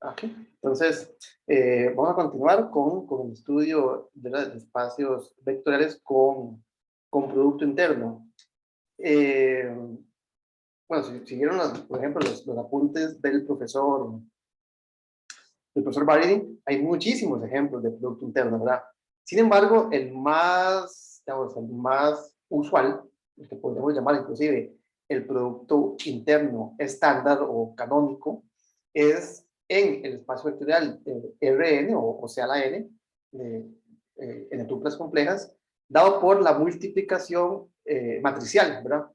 Ok, entonces vamos a continuar con el estudio de espacios vectoriales con Producto Interno. Eh, bueno, si vieron, por ejemplo, los apuntes del profesor Baridi, hay muchísimos ejemplos de Producto Interno, ¿verdad? Sin embargo, el más, digamos, el más usual, el que podemos llamar inclusive el Producto Interno estándar o canónico, es en el espacio vectorial Rn o sea la n, en tuplas complejas, dado por la multiplicación matricial, ¿verdad?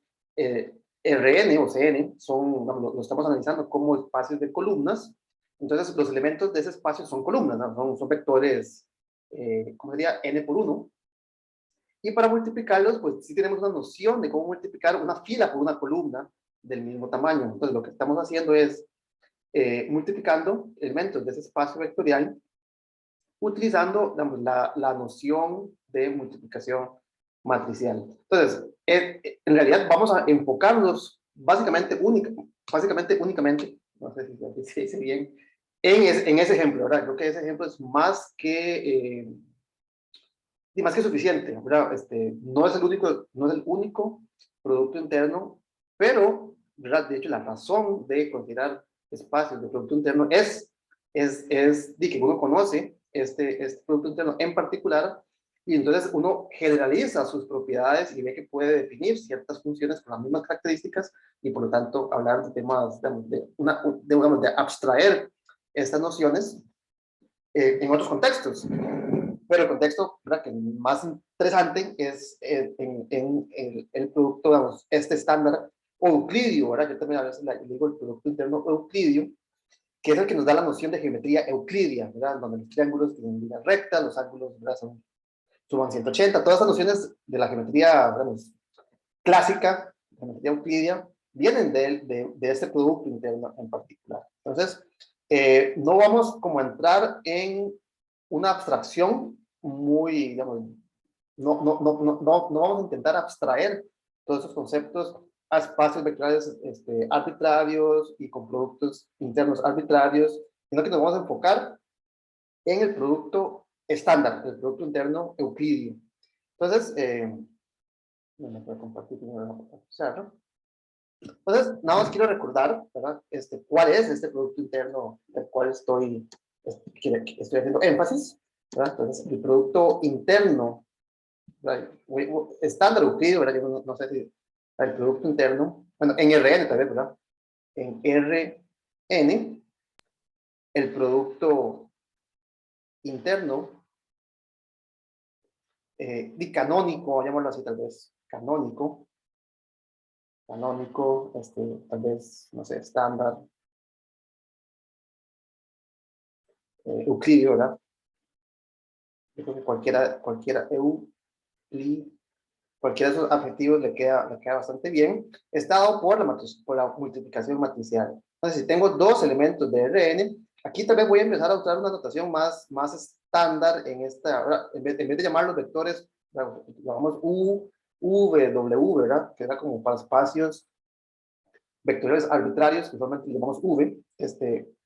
Rn o Cn lo estamos analizando como espacios de columnas. Entonces, los elementos de ese espacio son columnas, ¿no? son vectores, ¿cómo sería? N por 1. Y para multiplicarlos, pues sí tenemos una noción de cómo multiplicar una fila por una columna del mismo tamaño. Entonces, lo que estamos haciendo es multiplicando elementos de ese espacio vectorial utilizando, digamos, la noción de multiplicación matricial. Entonces, en realidad vamos a enfocarnos básicamente únicamente, no sé si se dice bien, en ese ejemplo, ¿verdad? Creo que ese ejemplo es más que suficiente, ¿verdad? No es el único producto interno, pero, ¿verdad? De hecho, la razón de considerar espacios de producto interno es de que uno conoce este producto interno en particular y entonces uno generaliza sus propiedades y ve que puede definir ciertas funciones con las mismas características y por lo tanto hablar de temas, digamos, de abstraer estas nociones en otros contextos. Pero el contexto, ¿verdad?, que más interesante es en el producto, digamos, este estándar euclidio, ¿verdad? Yo también a veces le digo el producto interno euclidio, que es el que nos da la noción de geometría euclidia, ¿verdad? Donde los triángulos tienen líneas rectas, los ángulos, ¿verdad?, suman 180, todas esas nociones de la geometría, digamos, clásica, geometría euclidia, vienen de este producto interno en particular. Entonces, no vamos como a entrar en una abstracción muy, digamos, no vamos a intentar abstraer todos esos conceptos a espacios vectoriales arbitrarios y con productos internos arbitrarios, sino que nos vamos a enfocar en el producto estándar, el producto interno euclidio. Entonces, no me puedo compartir primero, ¿no? Entonces, nada más quiero recordar, ¿verdad? ¿Cuál es este producto interno del cual estoy haciendo énfasis? ¿Verdad? Entonces, el producto interno, ¿verdad?, estándar euclidio, ¿verdad? Yo no sé si el producto interno, bueno, en RN tal vez, ¿verdad? En RN, el producto interno, canónico, llamémoslo así tal vez, canónico, tal vez, no sé, estándar, euclidio, ¿verdad? Yo creo que cualquiera de esos adjetivos le queda bastante bien. Está dado por la multiplicación matricial. Entonces, si tengo dos elementos de Rn, aquí tal vez voy a empezar a usar una notación más estándar en esta, en vez de llamar los vectores, llamamos U, V, W, ¿verdad? Que era como para espacios vectoriales arbitrarios, que usualmente llamamos V.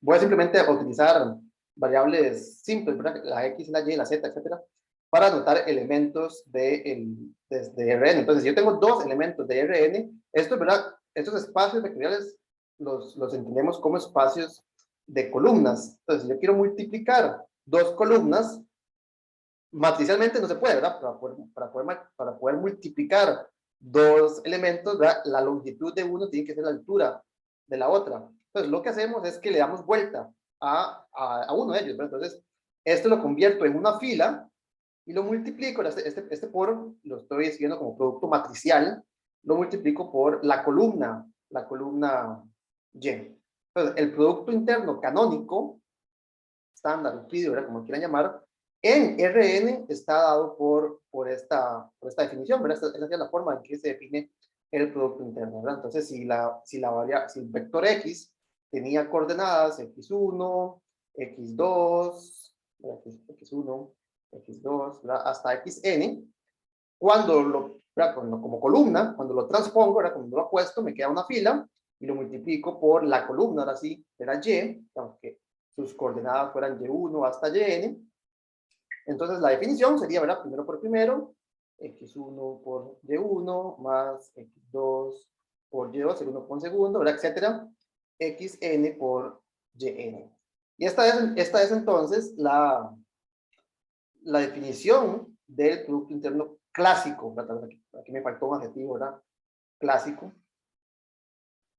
Voy a simplemente utilizar variables simples, ¿verdad? La X, la Y, la Z, etcétera, para anotar elementos de Rn. Entonces, si yo tengo dos elementos de Rn, ¿verdad? Estos espacios vectoriales los entendemos como espacios de columnas. Entonces, si yo quiero multiplicar dos columnas, matricialmente no se puede, ¿verdad? Para poder multiplicar dos elementos, ¿verdad?, la longitud de uno tiene que ser la altura de la otra. Entonces, lo que hacemos es que le damos vuelta a uno de ellos, ¿verdad? Entonces, esto lo convierto en una fila y lo multiplico, por, lo estoy escribiendo como producto matricial, lo multiplico por la columna Y. Entonces, el producto interno canónico, estándar, euclidio, ¿verdad?, como quieran llamar, en Rn está dado por esta definición, ¿verdad? Esa es la forma en que se define el producto interno, ¿verdad? Entonces, si el vector X tenía coordenadas X1, X2, X1, X2, ¿verdad?, hasta Xn, como columna, cuando lo transpongo, ¿verdad?, cuando lo apuesto, me queda una fila y lo multiplico por la columna, ahora sí, de la Y, que sus coordenadas fueran y1 hasta yn. Entonces la definición sería, ¿verdad? Primero por primero, x1 por y1 más x2 por y2, segundo por segundo, ¿verdad? Etcétera, xn por yn. Y esta es entonces la definición del Producto Interno clásico, ¿verdad? Aquí me faltó un adjetivo, ¿verdad? Clásico,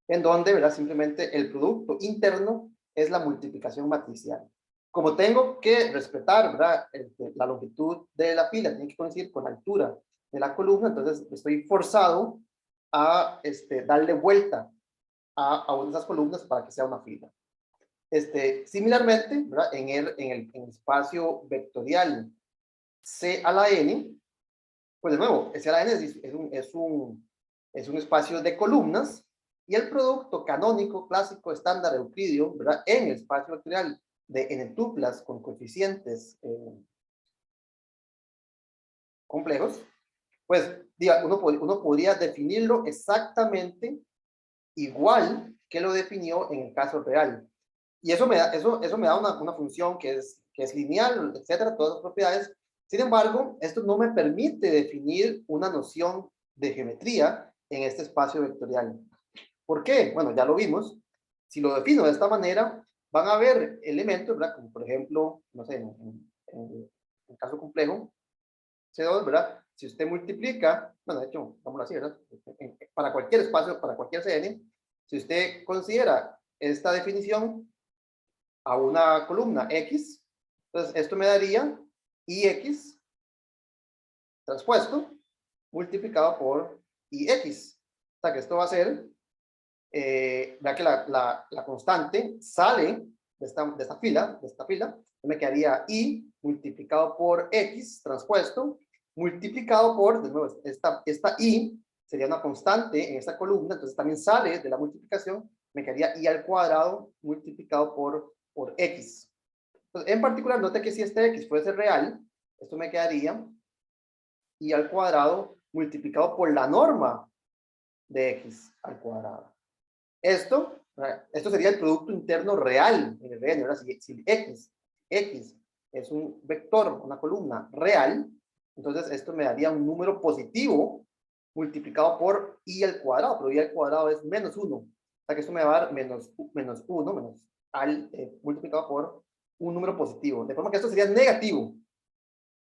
en donde, ¿verdad? Simplemente el Producto Interno es la multiplicación matricial. Como tengo que respetar, ¿verdad? La longitud de la fila tiene que coincidir con la altura de la columna, entonces estoy forzado a darle vuelta a una de esas columnas para que sea una fila. Similarmente, ¿verdad? En el espacio vectorial C a la n, pues de nuevo, C a la n es un espacio de columnas, y el producto canónico, clásico, estándar, euclidio, ¿verdad? En el espacio vectorial de n tuplas con coeficientes complejos, pues uno podría definirlo exactamente igual que lo definió en el caso real. Y eso me da una función que es lineal, etcétera, todas las propiedades. Sin embargo, esto no me permite definir una noción de geometría en este espacio vectorial. ¿Por qué? Bueno, ya lo vimos. Si lo defino de esta manera, van a haber elementos, ¿verdad? Como por ejemplo, no sé, en el caso complejo, C2, ¿verdad? Si usted multiplica, bueno, de hecho, vamos así, ¿verdad? Para cualquier espacio, para cualquier CN, si usted considera esta definición a una columna X, entonces esto me daría IX transpuesto multiplicado por IX. O sea que esto va a ser, vea que la constante sale de esta fila, me quedaría I multiplicado por X transpuesto, multiplicado por, de nuevo, esta I sería una constante en esta columna, entonces también sale de la multiplicación, me quedaría I al cuadrado multiplicado por X. Entonces, en particular, note que si este X fuese real, esto me quedaría I al cuadrado multiplicado por la norma de X al cuadrado. Esto sería el producto interno real en el Rn. Si X es un vector, una columna real, entonces esto me daría un número positivo multiplicado por I al cuadrado, pero I al cuadrado es menos 1. O sea que esto me va a dar menos 1, multiplicado por un número positivo. De forma que esto sería negativo.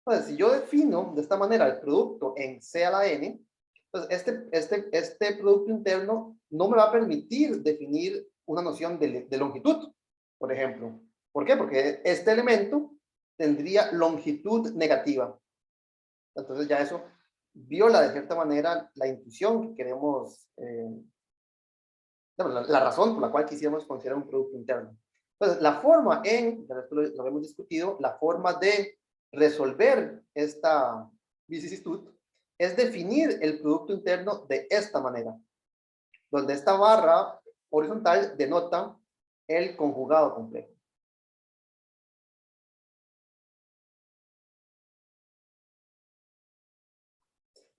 Entonces, si yo defino de esta manera el producto en C a la n, entonces este producto interno no me va a permitir definir una noción de longitud, por ejemplo. ¿Por qué? Porque este elemento tendría longitud negativa. Entonces ya eso viola de cierta manera la intuición que queremos, la razón por la cual quisiéramos considerar un producto interno. Entonces, la forma esto lo hemos discutido, la forma de resolver esta vicisitud es definir el producto interno de esta manera, donde esta barra horizontal denota el conjugado complejo.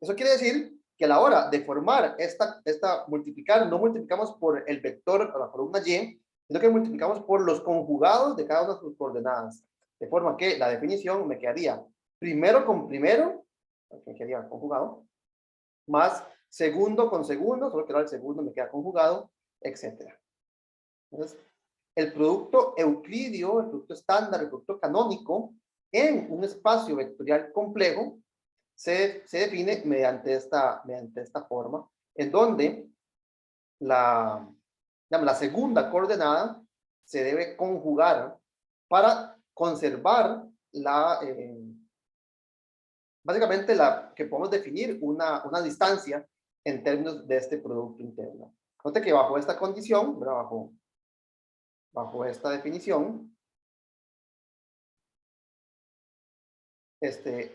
Eso quiere decir que a la hora de formar multiplicar, no multiplicamos por el vector o la columna y, sino que multiplicamos por los conjugados de cada una de sus coordenadas. De forma que la definición me quedaría primero con primero, me quedaría conjugado, más segundo con segundo, solo que ahora el segundo me queda conjugado, etc. Entonces, el producto euclidio, el producto estándar, el producto canónico, en un espacio vectorial complejo, se define mediante esta forma, en donde la segunda coordenada se debe conjugar para conservar básicamente que podemos definir una distancia en términos de este producto interno. Note que bajo esta condición, bajo esta definición,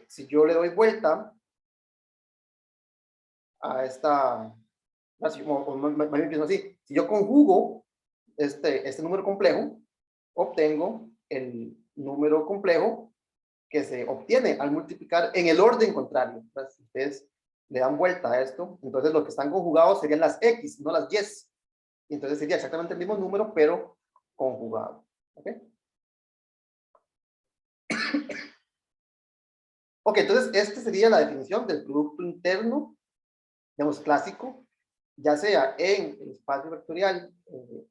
si yo le doy vuelta a esta, si yo conjugo este número complejo, obtengo el número complejo que se obtiene al multiplicar en el orden contrario. Entonces, si ustedes le dan vuelta a esto, entonces lo que están conjugados serían las X, no las Y. Y entonces sería exactamente el mismo número, pero conjugado. ¿Okay? Ok, entonces esta sería la definición del producto interno, digamos, clásico, ya sea en el espacio vectorial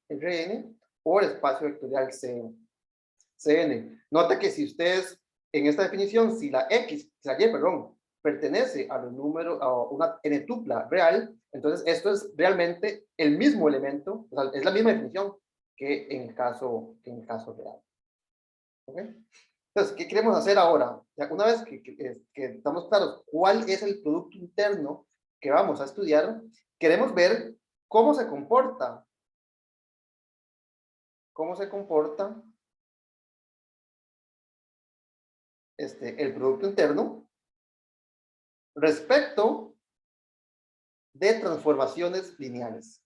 Rn o el espacio vectorial Cn. Nota que si ustedes, en esta definición, si la X, si la Y, perdón, pertenece a los números, a una n tupla real, entonces esto es realmente el mismo elemento, o sea, es la misma definición que en el caso real. ¿Okay? Entonces, ¿qué queremos hacer ahora? Ya una vez que estamos claros cuál es el producto interno que vamos a estudiar, queremos ver cómo se comporta el producto interno respecto de transformaciones lineales.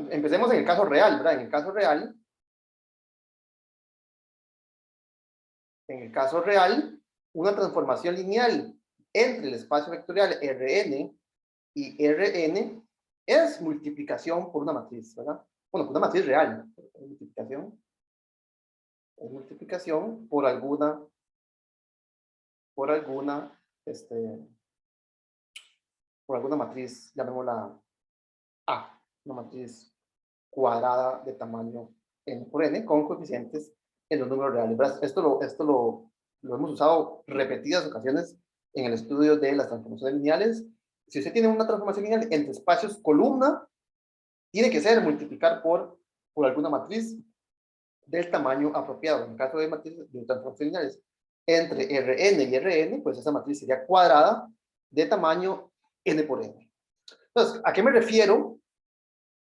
Empecemos en el caso real, ¿verdad? En el caso real, una transformación lineal entre el espacio vectorial Rn y Rn es multiplicación por una matriz, ¿verdad? Bueno, por una matriz real. Multiplicación por alguna, por alguna matriz, llamémosla A, una matriz cuadrada de tamaño n por n con coeficientes en los números reales. ¿Verdad? Esto lo hemos usado repetidas ocasiones en el estudio de las transformaciones lineales. Si usted tiene una transformación lineal entre espacios columna, tiene que ser multiplicar por alguna matriz del tamaño apropiado. En el caso de matrices de transformaciones lineales entre Rn y Rn, pues esa matriz sería cuadrada de tamaño n por n. Entonces, ¿a qué me refiero?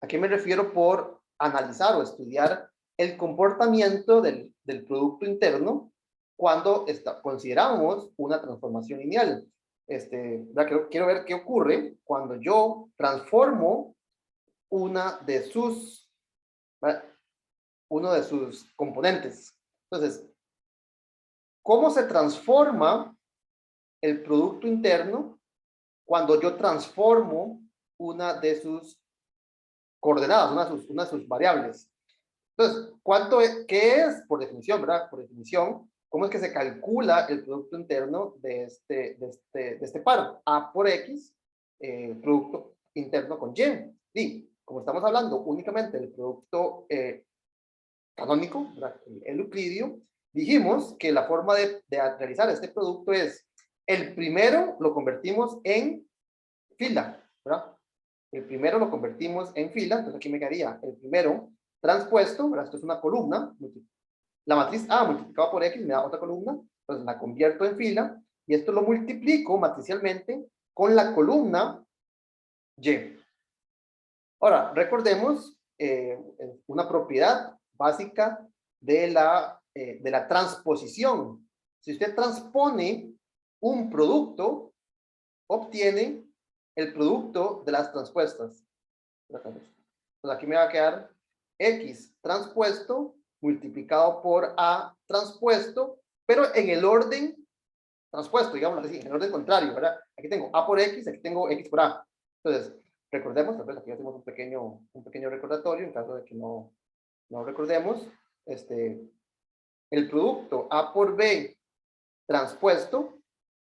¿A qué me refiero por analizar o estudiar el comportamiento del producto interno cuando consideramos una transformación lineal? Quiero ver qué ocurre cuando yo transformo uno de sus componentes. Entonces, ¿cómo se transforma el producto interno cuando yo transformo una de sus coordenadas, una de sus variables? Entonces, ¿qué es por definición, verdad? Por definición, ¿cómo es que se calcula el producto interno de este par? A por X, producto interno con Y. Y como estamos hablando únicamente del producto canónico, ¿verdad? El euclidio, dijimos que la forma de realizar este producto es, el primero lo convertimos en fila, ¿verdad? El primero lo convertimos en fila, entonces aquí me quedaría el primero transpuesto, ¿verdad? Esto es una columna, la matriz A multiplicado por X me da otra columna, entonces la convierto en fila, y esto lo multiplico matricialmente con la columna Y. Ahora, recordemos una propiedad básica de la transposición. Si usted transpone un producto, obtiene el producto de las transpuestas. Entonces aquí me va a quedar X transpuesto multiplicado por A transpuesto, pero en el orden transpuesto, digamos así, en el orden contrario, ¿verdad? Aquí tengo A por X, aquí tengo X por A. Entonces, recordemos, tal vez aquí hacemos un pequeño recordatorio, en caso de que no recordemos, el producto A por B transpuesto,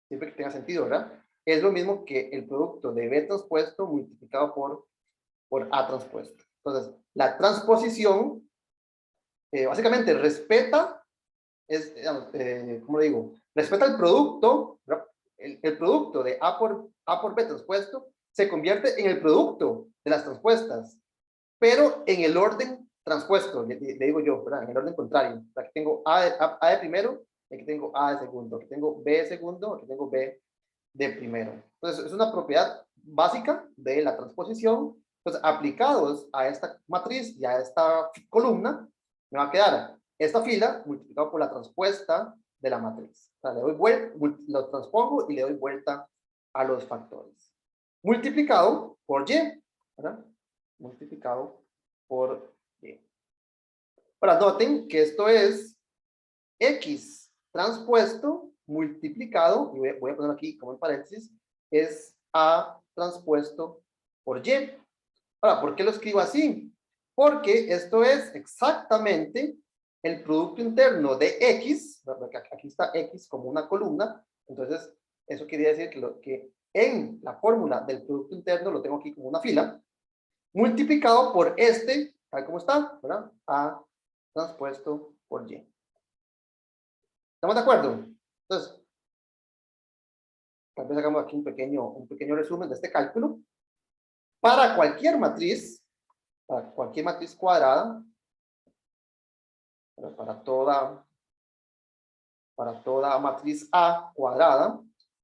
siempre que tenga sentido, ¿verdad? Es lo mismo que el producto de B transpuesto multiplicado por A transpuesto. Entonces, la transposición básicamente respeta, ¿cómo le digo? Respeta el producto, ¿verdad? El producto de A por B transpuesto se convierte en el producto de las transpuestas, pero en el orden transpuesto, le digo yo, ¿verdad? En el orden contrario. Aquí tengo A de primero, aquí tengo A de segundo, aquí tengo B de segundo, aquí tengo B de primero. Entonces, es una propiedad básica de la transposición. Entonces, aplicados a esta matriz y a esta columna, me va a quedar esta fila multiplicado por la transpuesta de la matriz. O sea, le doy vuelta, lo transpongo y le doy vuelta a los factores. Multiplicado por Y, ¿verdad? Multiplicado por Y. Ahora, noten que esto es X transpuesto multiplicado, y voy a poner aquí como en paréntesis, es A transpuesto por Y. Ahora, ¿por qué lo escribo así? porque esto es exactamente el producto interno de X, aquí está X como una columna, entonces eso quiere decir que en la fórmula del producto interno lo tengo aquí como una fila, multiplicado por este, tal como está, ¿verdad? A transpuesto por Y. ¿Estamos de acuerdo? Entonces, tal vez hagamos aquí un pequeño resumen de este cálculo. Para cualquier matriz cuadrada, para toda matriz A cuadrada,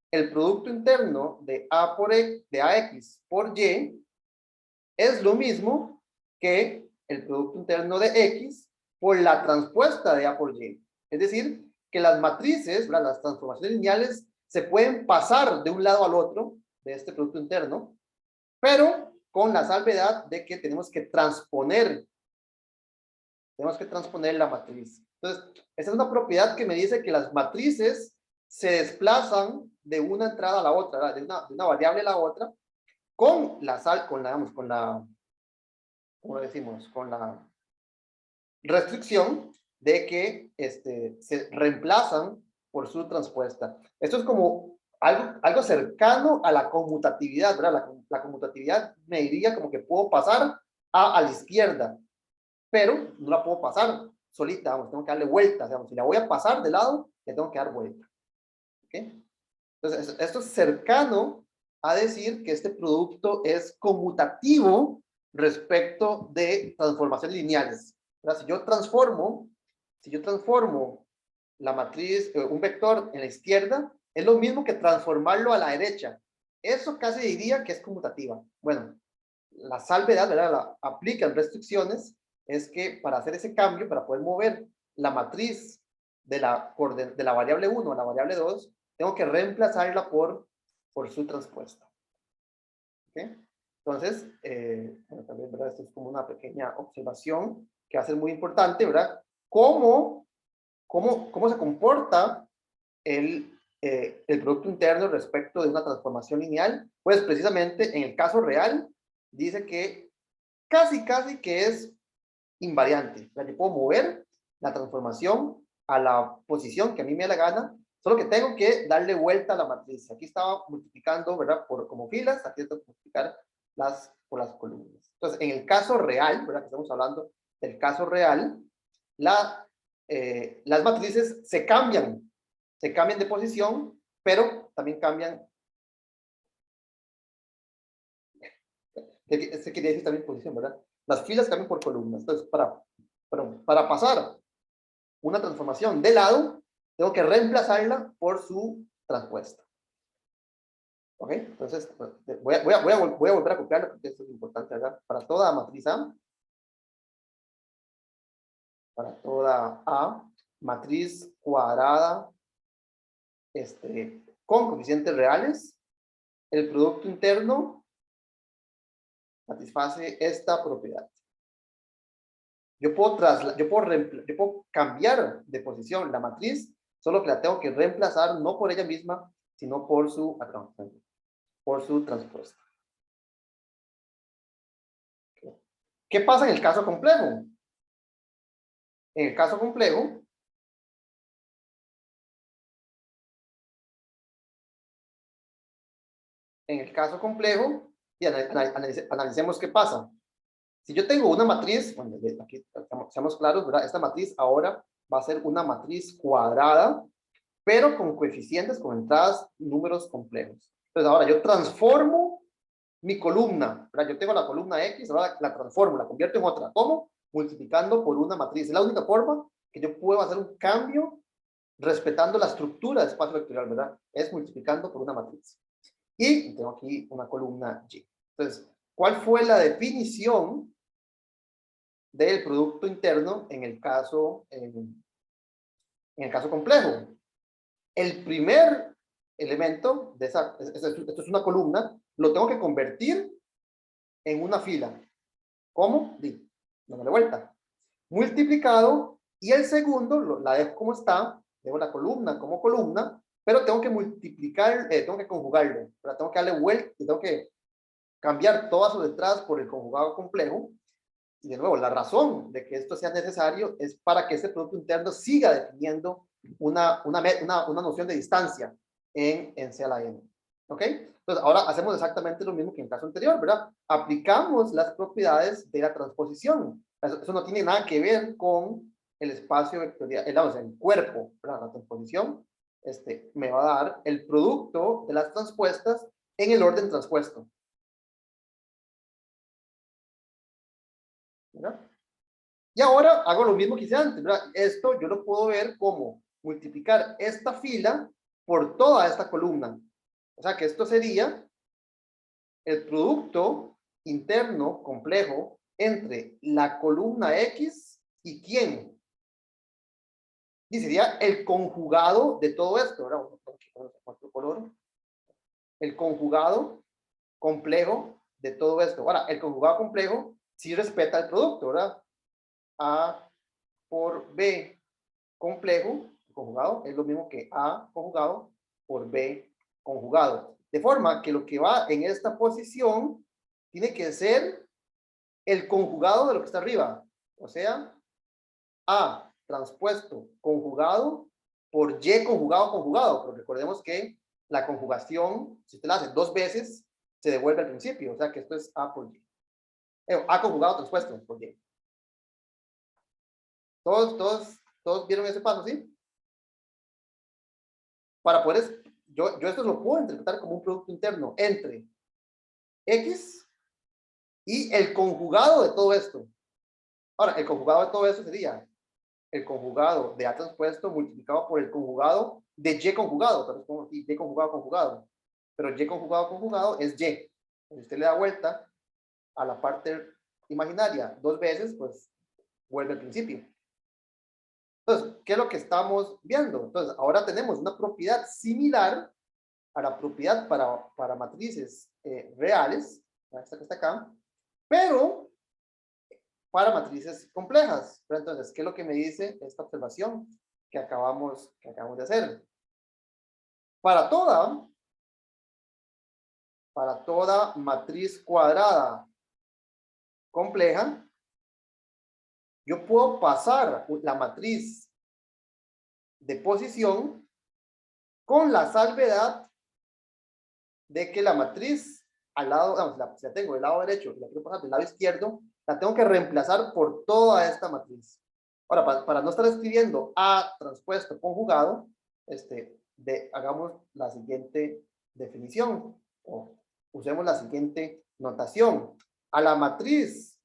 el producto interno de AX por Y es lo mismo que el producto interno de X por la transpuesta de A por Y. Es decir, que las matrices, las transformaciones lineales, se pueden pasar de un lado al otro de este producto interno, pero con la salvedad de que tenemos que transponer la matriz. Entonces, esta es una propiedad que me dice que las matrices se desplazan de una entrada a la otra, de una variable a la otra, con ¿cómo decimos? Con la restricción de que se reemplazan por su transpuesta. Esto es como algo cercano a la conmutatividad, ¿verdad? La conmutatividad me diría como que puedo pasar a la izquierda, pero no la puedo pasar solita, vamos, tengo que darle vueltas, digamos, si la voy a pasar de lado, le tengo que dar vuelta. ¿Okay? Entonces, esto es cercano a decir que este producto es conmutativo respecto de transformaciones lineales. ¿Verdad? Si yo transformo la matriz, un vector en la izquierda, es lo mismo que transformarlo a la derecha. Eso casi diría que es conmutativa. Bueno, la salvedad, ¿verdad? Aplican restricciones, es que para hacer ese cambio, para poder mover la matriz de la variable 1 a la variable 2, tengo que reemplazarla por su transpuesta. ¿Okay? Entonces, bueno, también, ¿verdad? Esto es como una pequeña observación que va a ser muy importante, ¿verdad? ¿Cómo se comporta el producto interno respecto de una transformación lineal? Pues precisamente en el caso real, dice que casi que es invariante. O sea, yo puedo mover la transformación a la posición que a mí me da la gana, solo que tengo que darle vuelta a la matriz. Aquí estaba multiplicando, ¿verdad? Como filas, aquí tengo que multiplicar por las columnas. Entonces, en el caso real, ¿verdad? Que estamos hablando del caso real, las matrices se cambian de posición, pero también cambian. Este quería decir también posición, ¿verdad? Las filas cambian por columnas. Entonces, para pasar una transformación de lado, tengo que reemplazarla por su transpuesta. ¿Ok? Entonces, voy a volver a copiarlo porque esto es importante, ¿verdad? Para toda matriz A, matriz cuadrada, con coeficientes reales, el producto interno satisface esta propiedad. Yo puedo cambiar de posición la matriz, solo que la tengo que reemplazar no por ella misma, sino por su transpuesta. ¿Qué pasa en el caso complejo? En el caso complejo, y analicemos qué pasa. Si yo tengo una matriz, bueno, aquí seamos claros, ¿verdad? Esta matriz ahora va a ser una matriz cuadrada, pero con coeficientes, con entradas, números complejos. Entonces ahora yo transformo mi columna, ¿verdad? Yo tengo la columna X, ahora la transformo, la convierto en otra. ¿Cómo? Multiplicando por una matriz. Es la única forma que yo puedo hacer un cambio respetando la estructura de espacio vectorial, ¿verdad? Es multiplicando por una matriz. Y tengo aquí una columna Y. Entonces, ¿cuál fue la definición del producto interno en el caso complejo? El primer elemento de esto es una columna, lo tengo que convertir en una fila. ¿Cómo? Dándole vuelta. Multiplicado, y el segundo la dejo como está, dejo la columna como columna, pero tengo que multiplicar, tengo que conjugarlo, pero tengo que darle vuelta, tengo que cambiar todas sus entradas por el conjugado complejo, Y de nuevo, la razón de que esto sea necesario es para que ese Producto Interno siga definiendo una noción de distancia en C a la n. ¿Ok? Entonces, ahora hacemos exactamente lo mismo que en el caso anterior, ¿verdad? Aplicamos las propiedades de la transposición. Eso no tiene nada que ver con el espacio vectorial, el cuerpo, ¿verdad? La transposición me va a dar el producto de las transpuestas en el orden transpuesto. ¿Verdad? Y ahora hago lo mismo que hice antes, ¿verdad? Esto yo lo puedo ver como multiplicar esta fila por toda esta columna. O sea que esto sería el producto interno complejo entre la columna X y quién. Y sería el conjugado de todo esto, ¿verdad? El conjugado complejo de todo esto. Ahora, el conjugado complejo sí respeta el producto, ¿verdad? A por B complejo, conjugado, es lo mismo que A conjugado por B conjugado. De forma que lo que va en esta posición tiene que ser el conjugado de lo que está arriba. O sea, A transpuesto conjugado por Y conjugado conjugado. Pero recordemos que la conjugación, si usted la hace 2 veces, se devuelve al principio. O sea que esto es A por Y. A conjugado transpuesto por Y. ¿Todos vieron ese paso, sí? Para poder, yo esto lo puedo interpretar como un producto interno entre X y el conjugado de todo esto. Ahora, el conjugado de todo eso sería el conjugado de A transpuesto multiplicado por el conjugado de Y conjugado, pero es como Y conjugado conjugado. Pero Y conjugado conjugado es Y. Si usted le da vuelta a la parte imaginaria 2 veces, pues vuelve al principio. Entonces, ¿qué es lo que estamos viendo? Entonces, ahora tenemos una propiedad similar a la propiedad para matrices reales, esta que está acá, pero para matrices complejas. Pero entonces, ¿qué es lo que me dice esta observación que acabamos de hacer? Para toda matriz cuadrada compleja, yo puedo pasar la matriz de posición con la salvedad de que la matriz al lado, vamos, si la tengo del lado derecho y la quiero pasar del lado izquierdo, la tengo que reemplazar por toda esta matriz. Ahora, para no estar escribiendo A transpuesto conjugado, hagamos la siguiente definición, o usemos la siguiente notación. A la matriz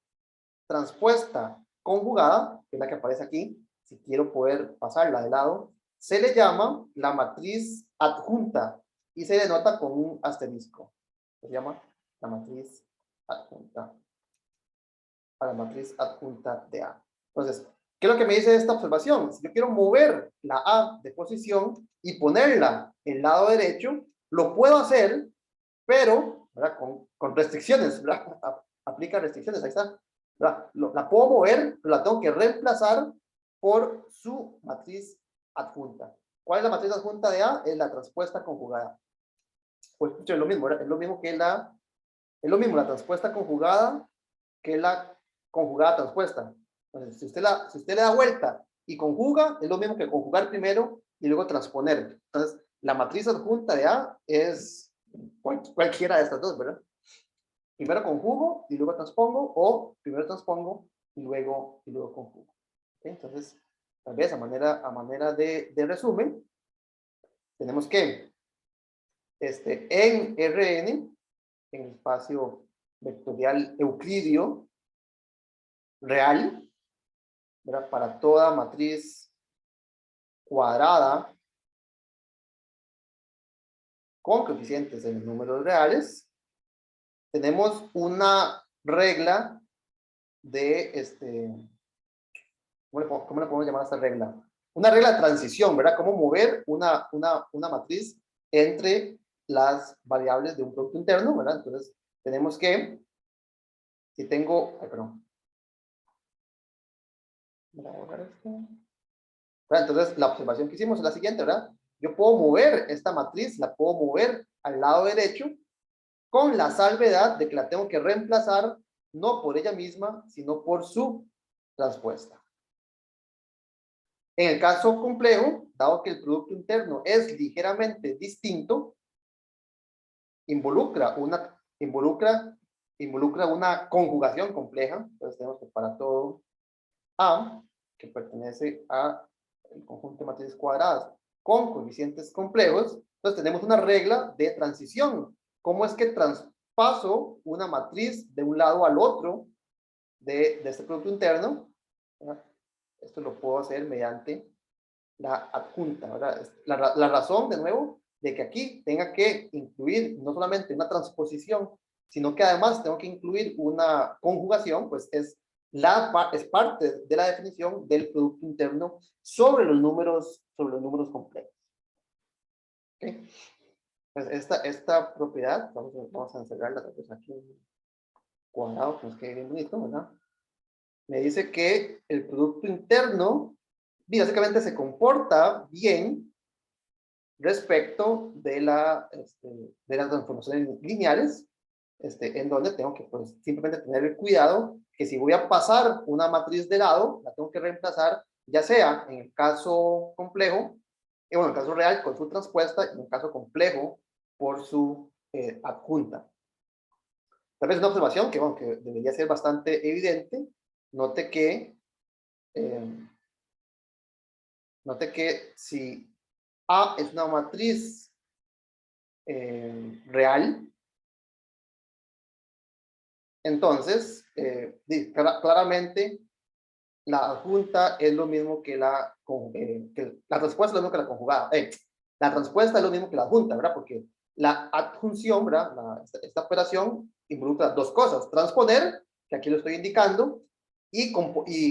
transpuesta conjugada, que es la que aparece aquí, si quiero poder pasarla de lado, se le llama la matriz adjunta y se denota con un asterisco. Se llama la matriz adjunta. A la matriz adjunta de A. Entonces, ¿qué es lo que me dice esta observación? Si yo quiero mover la A de posición y ponerla en el lado derecho, lo puedo hacer, pero ¿verdad? Con restricciones, ¿verdad? Aplica restricciones, ahí está. La puedo mover, pero la tengo que reemplazar por su matriz adjunta. ¿Cuál es la matriz adjunta de A? Es la transpuesta conjugada. Pues es lo mismo, ¿verdad? Es lo mismo que la transpuesta conjugada que la conjugada transpuesta. Entonces, si usted le da vuelta y conjuga, es lo mismo que conjugar primero y luego transponer. Entonces, la matriz adjunta de A es cualquiera de estas dos, ¿verdad? Primero conjugo y luego transpongo, o primero transpongo y luego conjugo. ¿Okay? Entonces, tal vez a manera de resumen, tenemos que en Rn, en el espacio vectorial euclidio real, ¿verdad? Para toda matriz cuadrada con coeficientes en números reales, tenemos una regla de, ¿cómo le podemos llamar a esta regla? Una regla de transición, ¿verdad? Cómo mover una matriz entre las variables de un producto interno, ¿verdad? Entonces, tenemos que, si tengo, perdón. Voy a borrar esto. Entonces, la observación que hicimos es la siguiente, ¿verdad? Yo puedo mover esta matriz, la puedo mover al lado derecho con la salvedad de que la tengo que reemplazar no por ella misma, sino por su transpuesta. En el caso complejo, dado que el producto interno es ligeramente distinto, involucra una conjugación compleja. Entonces tenemos que para todo A, que pertenece a el conjunto de matrices cuadradas con coeficientes complejos, entonces tenemos una regla de transición. ¿Cómo es que traspaso una matriz de un lado al otro de este producto interno? Esto lo puedo hacer mediante la adjunta, ¿verdad? La razón, de nuevo, de que aquí tenga que incluir no solamente una transposición, sino que además tengo que incluir una conjugación, pues es parte de la definición del producto interno sobre los números complejos. ¿Okay? Pues esta propiedad, vamos a encerrarla pues aquí en cuadrado, que nos quede bien bonito, ¿verdad? Me dice que el producto interno básicamente se comporta bien respecto de las transformaciones lineales, en donde tengo que pues, simplemente tener el cuidado que si voy a pasar una matriz de lado, la tengo que reemplazar, ya sea en el caso complejo, bueno, en el caso real con su transpuesta, y en el caso complejo por su adjunta. Tal vez una observación que, bueno, que debería ser bastante evidente. Note que si A es una matriz real, entonces claramente la adjunta es lo mismo que la transpuesta es lo mismo que la conjugada. La transpuesta es lo mismo que la adjunta, ¿verdad? Porque la adjunción, ¿verdad? Esta operación involucra dos cosas: transponer, que aquí lo estoy indicando, y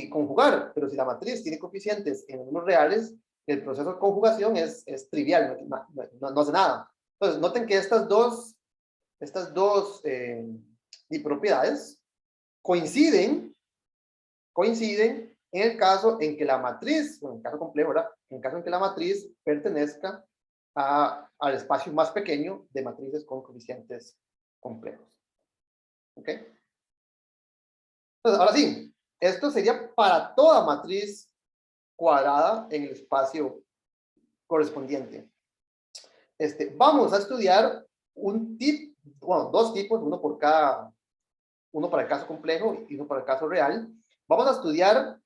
conjugar. Pero si la matriz tiene coeficientes en números reales, el proceso de conjugación es trivial, no hace nada. Entonces, noten que estas dos propiedades coinciden en el caso en que la matriz, bueno, en el caso complejo, ¿verdad? En el caso en que la matriz pertenezca al espacio más pequeño de matrices con coeficientes complejos. ¿Ok? Entonces, ahora sí, esto sería para toda matriz cuadrada en el espacio correspondiente. Vamos a estudiar dos tipos, uno para el caso complejo y uno para el caso real. Vamos a estudiar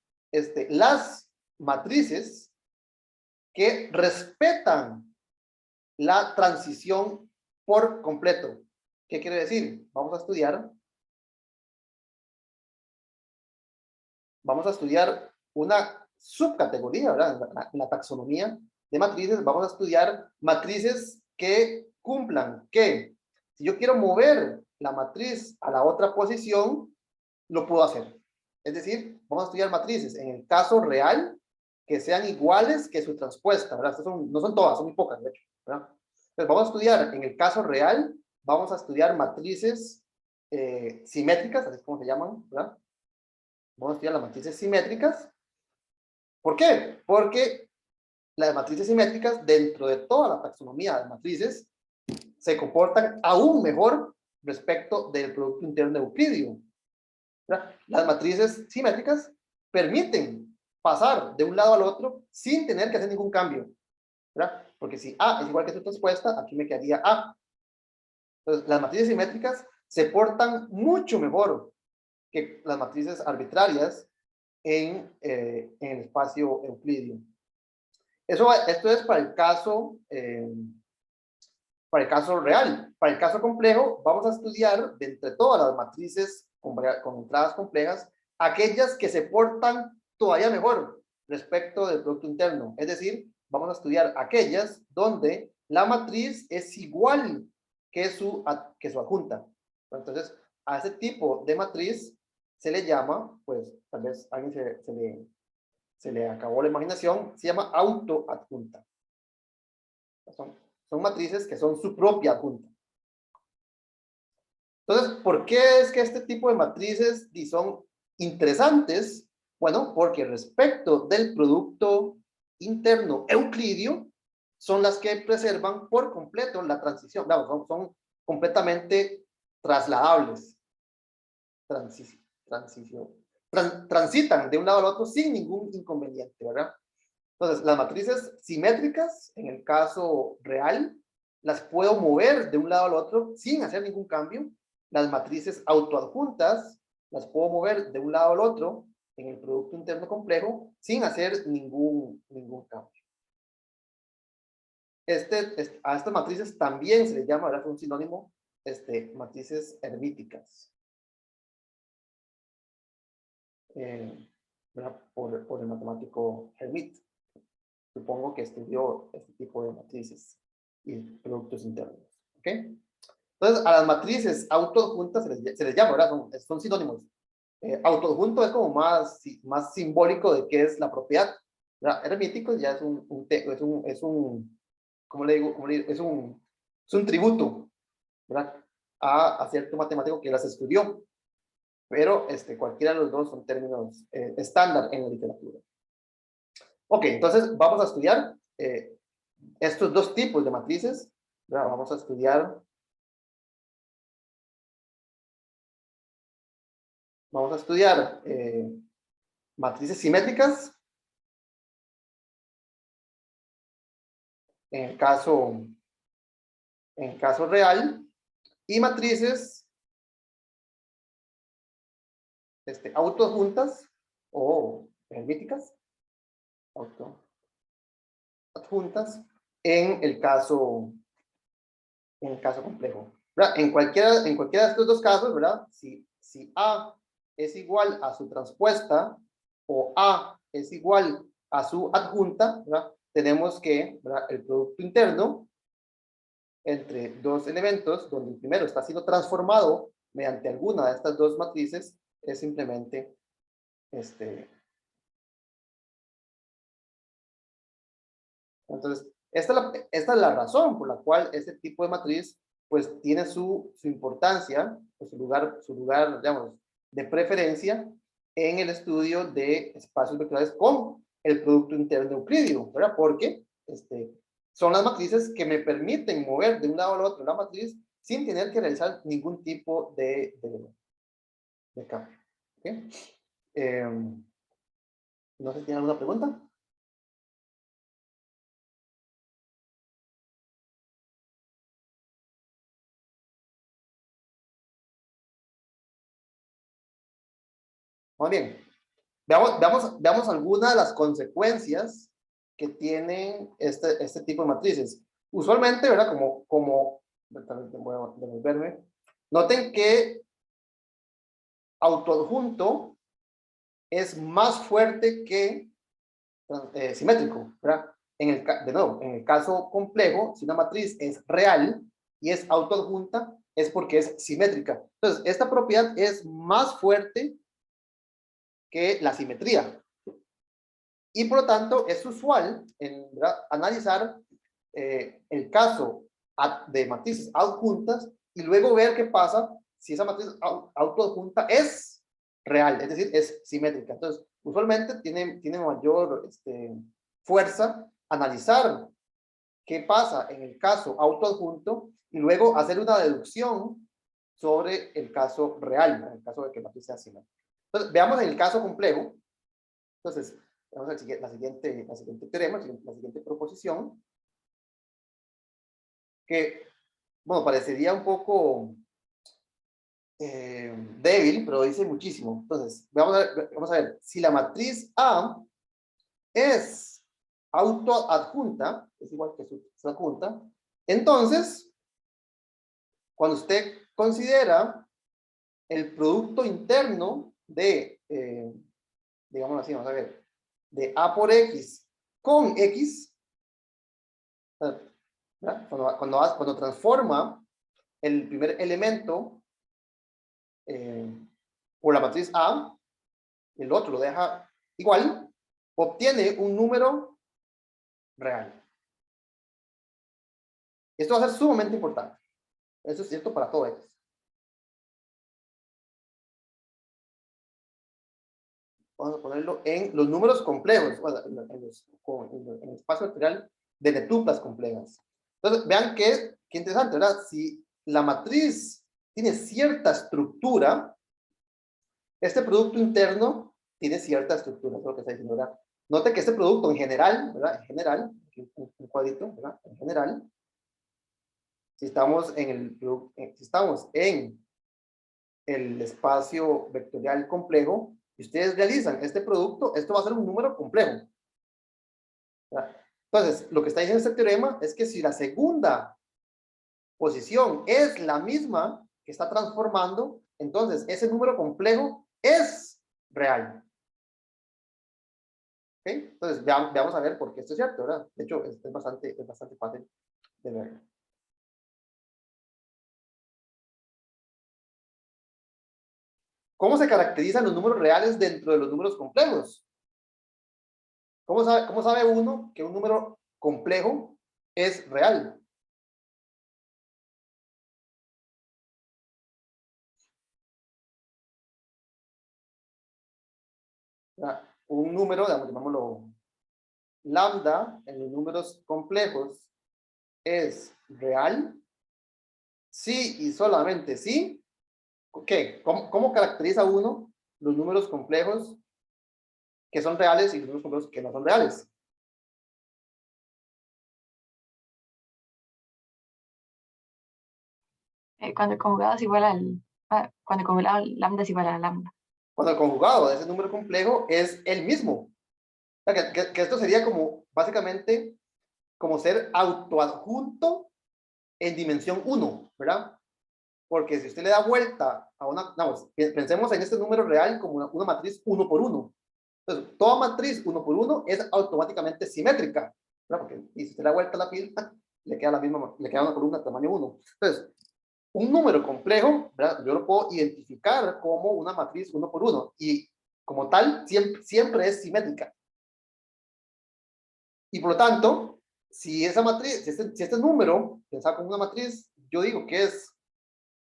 las matrices que respetan la transición por completo. ¿Qué quiere decir? Vamos a estudiar una subcategoría, ¿verdad? En la taxonomía de matrices, vamos a estudiar matrices que cumplan que si yo quiero mover la matriz a la otra posición, lo puedo hacer. Es decir, vamos a estudiar matrices en el caso real que sean iguales que su transpuesta, ¿verdad? No son todas, son muy pocas, de hecho, ¿verdad? Entonces, vamos a estudiar en el caso real, vamos a estudiar matrices simétricas, así es como se llaman, ¿verdad? Vamos a estudiar las matrices simétricas. ¿Por qué? Porque las matrices simétricas, dentro de toda la taxonomía de matrices, se comportan aún mejor respecto del producto interno euclidio. ¿Verdad? Las matrices simétricas permiten pasar de un lado al otro sin tener que hacer ningún cambio, ¿verdad? Porque si A es igual que su transpuesta, aquí me quedaría A. Entonces, las matrices simétricas se portan mucho mejor que las matrices arbitrarias en el espacio euclidio. Esto es para el caso real. Para el caso complejo, vamos a estudiar de entre todas las matrices con entradas complejas, aquellas que se portan todavía mejor respecto del producto interno. Es decir, vamos a estudiar aquellas donde la matriz es igual que su adjunta. Entonces, a ese tipo de matriz se le llama, pues, tal vez a alguien se le acabó la imaginación, se llama autoadjunta. Son matrices que son su propia adjunta. Entonces, ¿por qué es que este tipo de matrices son interesantes? Bueno, porque respecto del producto interno euclidio, son las que preservan por completo la transición. Claro, son completamente trasladables. transitan de un lado al otro sin ningún inconveniente, ¿verdad? Entonces, las matrices simétricas, en el caso real, las puedo mover de un lado al otro sin hacer ningún cambio. Las matrices autoadjuntas las puedo mover de un lado al otro en el producto interno complejo sin hacer ningún cambio. A estas matrices también se les llama, ¿verdad? Un sinónimo, matrices hermíticas. Por el matemático Hermite. Supongo que estudió este tipo de matrices y productos internos. ¿Ok? Entonces, a las matrices autoadjuntas se les llama, ¿verdad? Son sinónimos. Autoadjunto es como más simbólico de qué es la propiedad. ¿Verdad? Hermítico ya es un ¿cómo le digo? Es un tributo, ¿verdad? A cierto matemático que las estudió. Pero cualquiera de los dos son términos estándar en la literatura. Ok, entonces vamos a estudiar estos dos tipos de matrices. ¿Verdad? Vamos a estudiar matrices simétricas en el caso real y matrices autoadjuntas o hermíticas autoadjuntas en el caso complejo. ¿Verdad? En cualquiera de estos dos casos, ¿verdad? Si A es igual a su transpuesta o A es igual a su adjunta, ¿verdad? Tenemos que, ¿verdad? El producto interno entre dos elementos, donde el primero está siendo transformado mediante alguna de estas dos matrices, es simplemente Entonces, esta es la razón por la cual este tipo de matriz pues tiene su importancia, pues, su lugar, digamos, de preferencia en el estudio de espacios vectoriales con el producto interno euclidio, ¿verdad? Porque son las matrices que me permiten mover de un lado al otro la matriz sin tener que realizar ningún tipo de cambio. ¿Okay? No sé si tienen alguna pregunta. Muy bien. Veamos algunas de las consecuencias que tienen este tipo de matrices. Usualmente, ¿verdad? Voy a devolverme. Noten que autoadjunto es más fuerte que simétrico, ¿verdad? De nuevo, en el caso complejo, si una matriz es real y es autoadjunta, es porque es simétrica. Entonces, esta propiedad es más fuerte que la simetría. Y por lo tanto, es usual analizar el caso de matrices adjuntas y luego ver qué pasa si esa matriz autoadjunta es real, es decir, es simétrica. Entonces, usualmente tiene mayor fuerza analizar qué pasa en el caso autoadjunto y luego hacer una deducción sobre el caso real, en el caso de que la matriz sea simétrica. Entonces, veamos en el caso complejo. Entonces, vamos a la siguiente teorema, la siguiente proposición, que, bueno, parecería un poco débil, pero dice muchísimo. Entonces, vamos a ver, si la matriz A es autoadjunta, es igual que su adjunta, entonces, cuando usted considera el producto interno de, digamos así, vamos a ver, de A por X con X, cuando transforma el primer elemento por la matriz A, el otro lo deja igual, obtiene un número real. Esto va a ser sumamente importante. Eso es cierto para todo X. Vamos a ponerlo en los números complejos, en el espacio vectorial de letuplas complejas. Entonces, vean qué interesante, ¿verdad? Si la matriz tiene cierta estructura, Este producto interno tiene cierta estructura, es lo que está diciendo, ¿verdad? Note que este producto en general, ¿verdad? En general, aquí un cuadrito, ¿verdad? En general, si estamos en si estamos en el espacio vectorial complejo, y ustedes realizan este producto, esto va a ser un número complejo, ¿verdad? Entonces, lo que está diciendo este teorema es que si la segunda posición es la misma que está transformando, entonces ese número complejo es real. ¿Ok? Entonces, veamos a ver por qué esto es cierto, ¿verdad? De hecho, es bastante fácil de ver. ¿Cómo se caracterizan los números reales dentro de los números complejos? Cómo sabe uno que un número complejo es real? ¿Verdad? Un número, llamémoslo lambda, en los números complejos es real, sí y solamente sí. ¿Qué? ¿Cómo caracteriza uno los números complejos que son reales y los números complejos que no son reales? Cuando el conjugado es igual cuando el conjugado lambda es igual a lambda. Cuando el conjugado de ese número complejo es el mismo. O sea, que esto sería como, básicamente, como ser autoadjunto en dimensión 1, ¿verdad? Porque si usted le da vuelta a una, vamos, pensemos en este número real como una matriz 1 por 1. Entonces, toda matriz 1 por 1 es automáticamente simétrica, ¿verdad? Porque y si usted le da vuelta a la pila, le queda le queda una columna tamaño 1. Entonces, un número complejo, ¿verdad? Yo lo puedo identificar como una matriz 1 por 1 y como tal siempre es simétrica. Y por lo tanto, si esa matriz, si este número, pensado como una matriz, yo digo que es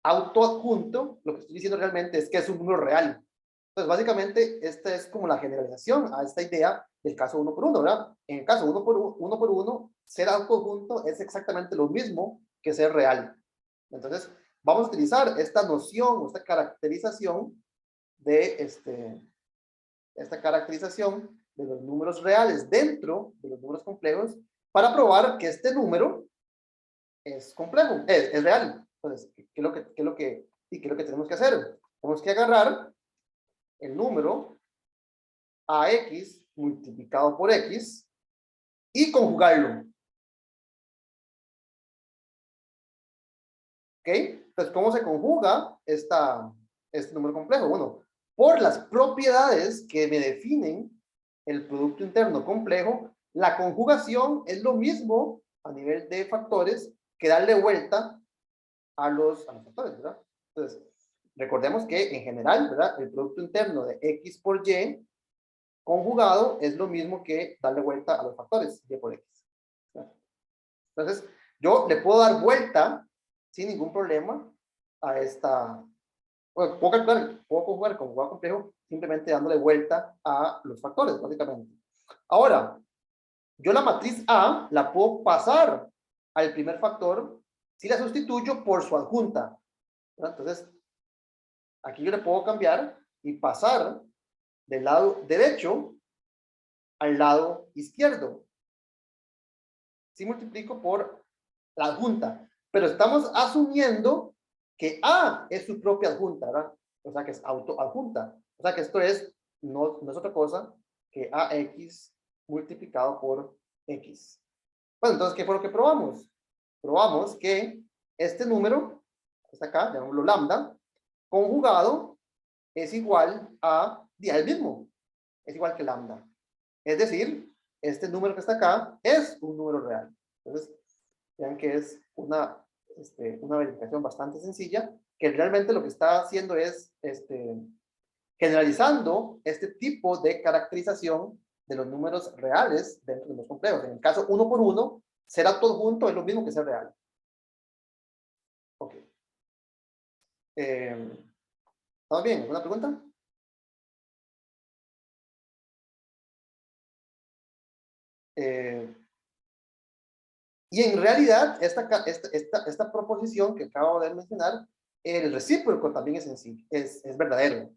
autoadjunto, lo que estoy diciendo realmente es que es un número real. Entonces, básicamente, esta es como la generalización a esta idea del caso 1 por 1, ¿verdad? En el caso 1 por 1, ser autoadjunto es exactamente lo mismo que ser real. Entonces, vamos a utilizar esta noción, esta caracterización esta caracterización de los números reales dentro de los números complejos para probar que este número es complejo, es real. Entonces, ¿qué es lo que tenemos que hacer? Tenemos que agarrar el número AX multiplicado por X y conjugarlo. ¿Ok? Entonces, ¿cómo se conjuga este número complejo? Bueno, por las propiedades que me definen el producto interno complejo, la conjugación es lo mismo a nivel de factores que darle vuelta a los factores, ¿verdad? Entonces, recordemos que en general, ¿verdad? El producto interno de X por Y conjugado es lo mismo que darle vuelta a los factores Y por X. ¿Verdad? Entonces, yo le puedo dar vuelta sin ningún problema a esta. Bueno, puedo conjugar con conjugado complejo simplemente dándole vuelta a los factores, básicamente. Ahora, yo la matriz A la puedo pasar al primer factor si la sustituyo por su adjunta, ¿verdad? Entonces, aquí yo le puedo cambiar y pasar del lado derecho al lado izquierdo. Si multiplico por la adjunta, pero estamos asumiendo que A es su propia adjunta, ¿verdad? O sea que es autoadjunta. O sea que esto no es otra cosa que AX multiplicado por X. Bueno, entonces, ¿qué fue lo que probamos? Probamos que este número, está acá, llamémoslo lambda, conjugado es igual al mismo, es igual que lambda. Es decir, este número que está acá es un número real. Entonces, vean que es una verificación bastante sencilla, que realmente lo que está haciendo es generalizando este tipo de caracterización de los números reales dentro de los complejos. En el caso 1 por 1, ser autoadjunto es lo mismo que ser real. Ok. ¿Estamos bien? ¿Alguna pregunta? Eh, y en realidad, esta proposición que acabo de mencionar, el recíproco también es sencillo, es verdadero.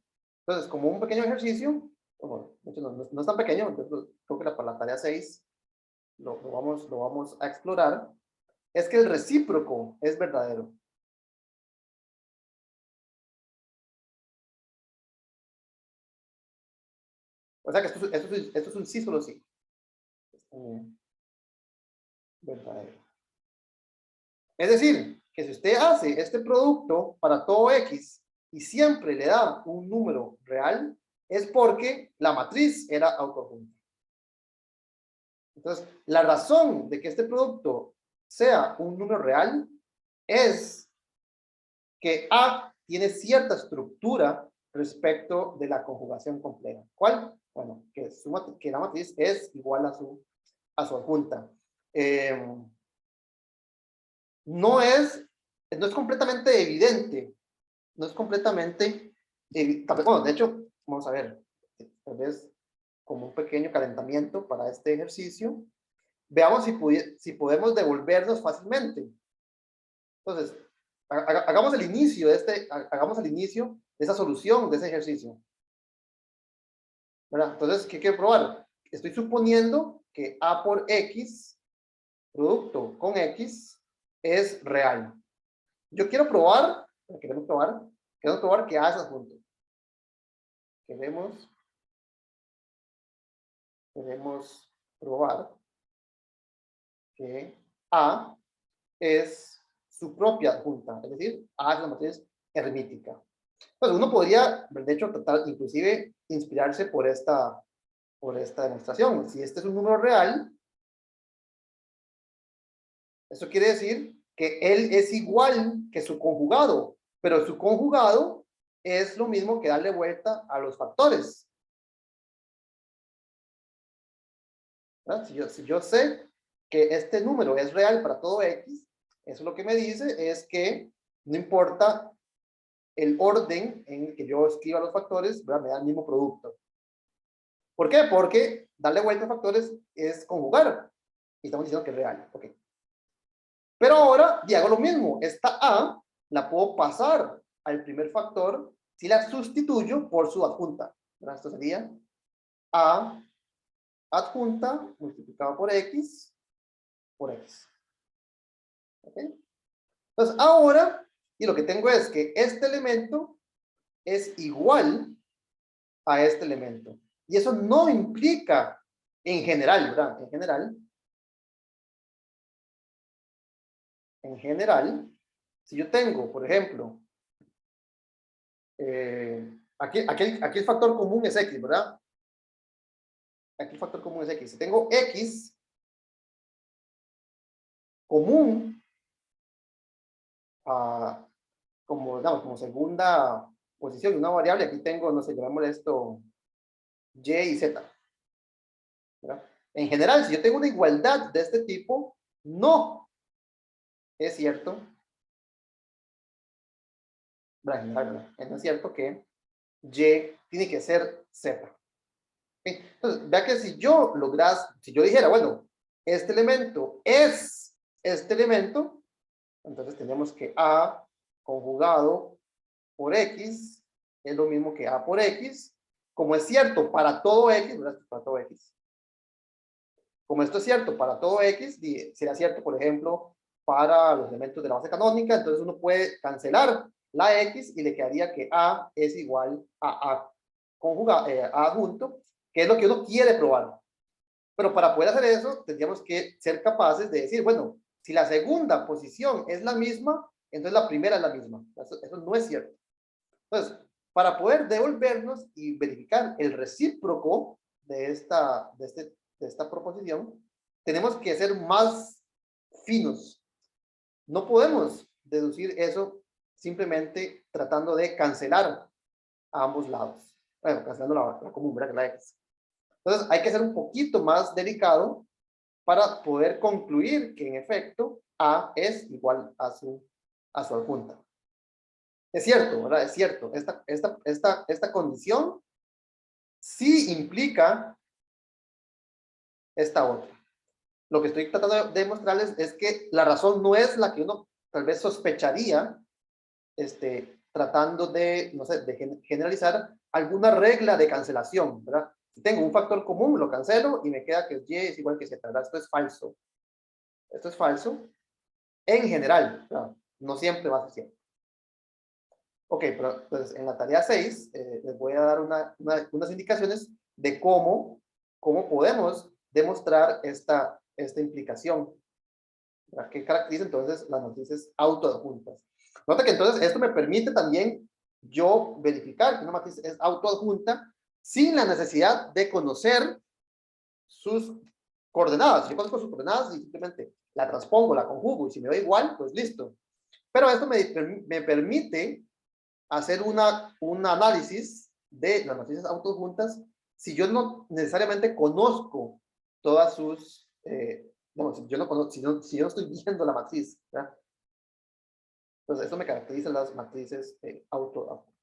Entonces, como un pequeño ejercicio, bueno, de hecho no es tan pequeño, entonces creo que para la tarea 6 lo vamos a explorar, es que el recíproco es verdadero. O sea que esto es un sí solo sí. Verdadero. Es decir, que si usted hace este producto para todo X y siempre le da un número real, es porque la matriz era autoadjunta. Entonces, la razón de que este producto sea un número real es que A tiene cierta estructura respecto de la conjugación compleja. ¿Cuál? Bueno, que la matriz es igual a su adjunta. No es completamente evidente, no es completamente evidente. Bueno, de hecho, vamos a ver, tal vez como un pequeño calentamiento para este ejercicio, veamos si podemos devolvernos fácilmente. Entonces, hagamos el inicio de esa solución de ese ejercicio. ¿Verdad? Entonces, ¿qué quiero probar? Estoy suponiendo que A por X, producto con X, es real. Yo queremos probar que A es adjunto. Queremos probar que A es su propia adjunta, es decir, A es la matriz hermítica. Pues uno podría, de hecho, tratar, inclusive, inspirarse por esta demostración. Si este es un número real, eso quiere decir que él es igual que su conjugado, pero su conjugado es lo mismo que darle vuelta a los factores. Si yo sé que este número es real para todo X, eso lo que me dice es que no importa el orden en el que yo escriba los factores, ¿verdad? Me da el mismo producto. ¿Por qué? Porque darle vuelta a factores es conjugar. Y estamos diciendo que es real. Okay. Pero ahora y hago lo mismo. Esta A la puedo pasar al primer factor si la sustituyo por su adjunta. ¿Verdad? Esto sería A adjunta multiplicado por X. ¿Okay? Entonces ahora, y lo que tengo es que este elemento es igual a este elemento. Y eso no implica, en general, ¿verdad? En general, si yo tengo, por ejemplo, aquí el factor común es X, ¿verdad? Aquí el factor común es X. Si tengo X común como segunda posición de una variable, aquí tengo, no sé, llamémosle esto Y y Z. ¿Verdad? En general, si yo tengo una igualdad de este tipo, no es cierto, ¿verdad? No es cierto que Y tiene que ser Z. ¿Okay? Entonces, vea que si yo dijera, bueno, este elemento es este elemento, entonces tenemos que A conjugado por X es lo mismo que A por X, como es cierto para todo X, ¿verdad? Para todo X. Como esto es cierto para todo X, será cierto, por ejemplo, para los elementos de la base canónica, entonces uno puede cancelar la X y le quedaría que A es igual a A A adjunto, que es lo que uno quiere probar. Pero para poder hacer eso, tendríamos que ser capaces de decir, bueno, si la segunda posición es la misma, entonces la primera es la misma. Eso no es cierto. Entonces, para poder devolvernos y verificar el recíproco de esta proposición, tenemos que ser más finos. No podemos deducir eso simplemente tratando de cancelar a ambos lados. Bueno, cancelando la común, ¿verdad? La X. Entonces, hay que ser un poquito más delicado para poder concluir que en efecto A es igual a su adjunta. Es cierto, ¿verdad? Es cierto. Esta condición sí implica esta otra. Lo que estoy tratando de demostrarles es que la razón no es la que uno tal vez sospecharía tratando de, no sé, de generalizar alguna regla de cancelación, ¿verdad? Si tengo un factor común, lo cancelo y me queda que y es igual que z, ¿verdad? Esto es falso. Esto es falso en general, ¿verdad? No siempre va a ser cierto. Ok, pero entonces en la tarea 6 les voy a dar unas indicaciones de cómo podemos demostrar esta implicación, ¿verdad? ¿Qué caracteriza entonces las matrices autoadjuntas? Nota que entonces esto me permite también yo verificar que una matriz es autoadjunta sin la necesidad de conocer sus coordenadas. Yo conozco sus coordenadas y simplemente la transpongo, la conjugo, y si me da igual, pues listo. Pero esto me permite hacer un análisis de las matrices autoadjuntas si yo no necesariamente conozco todas sus, bueno, si yo no conozco, si yo no estoy viendo la matriz, ¿verdad? Entonces, eso me caracteriza las matrices autoadjuntas.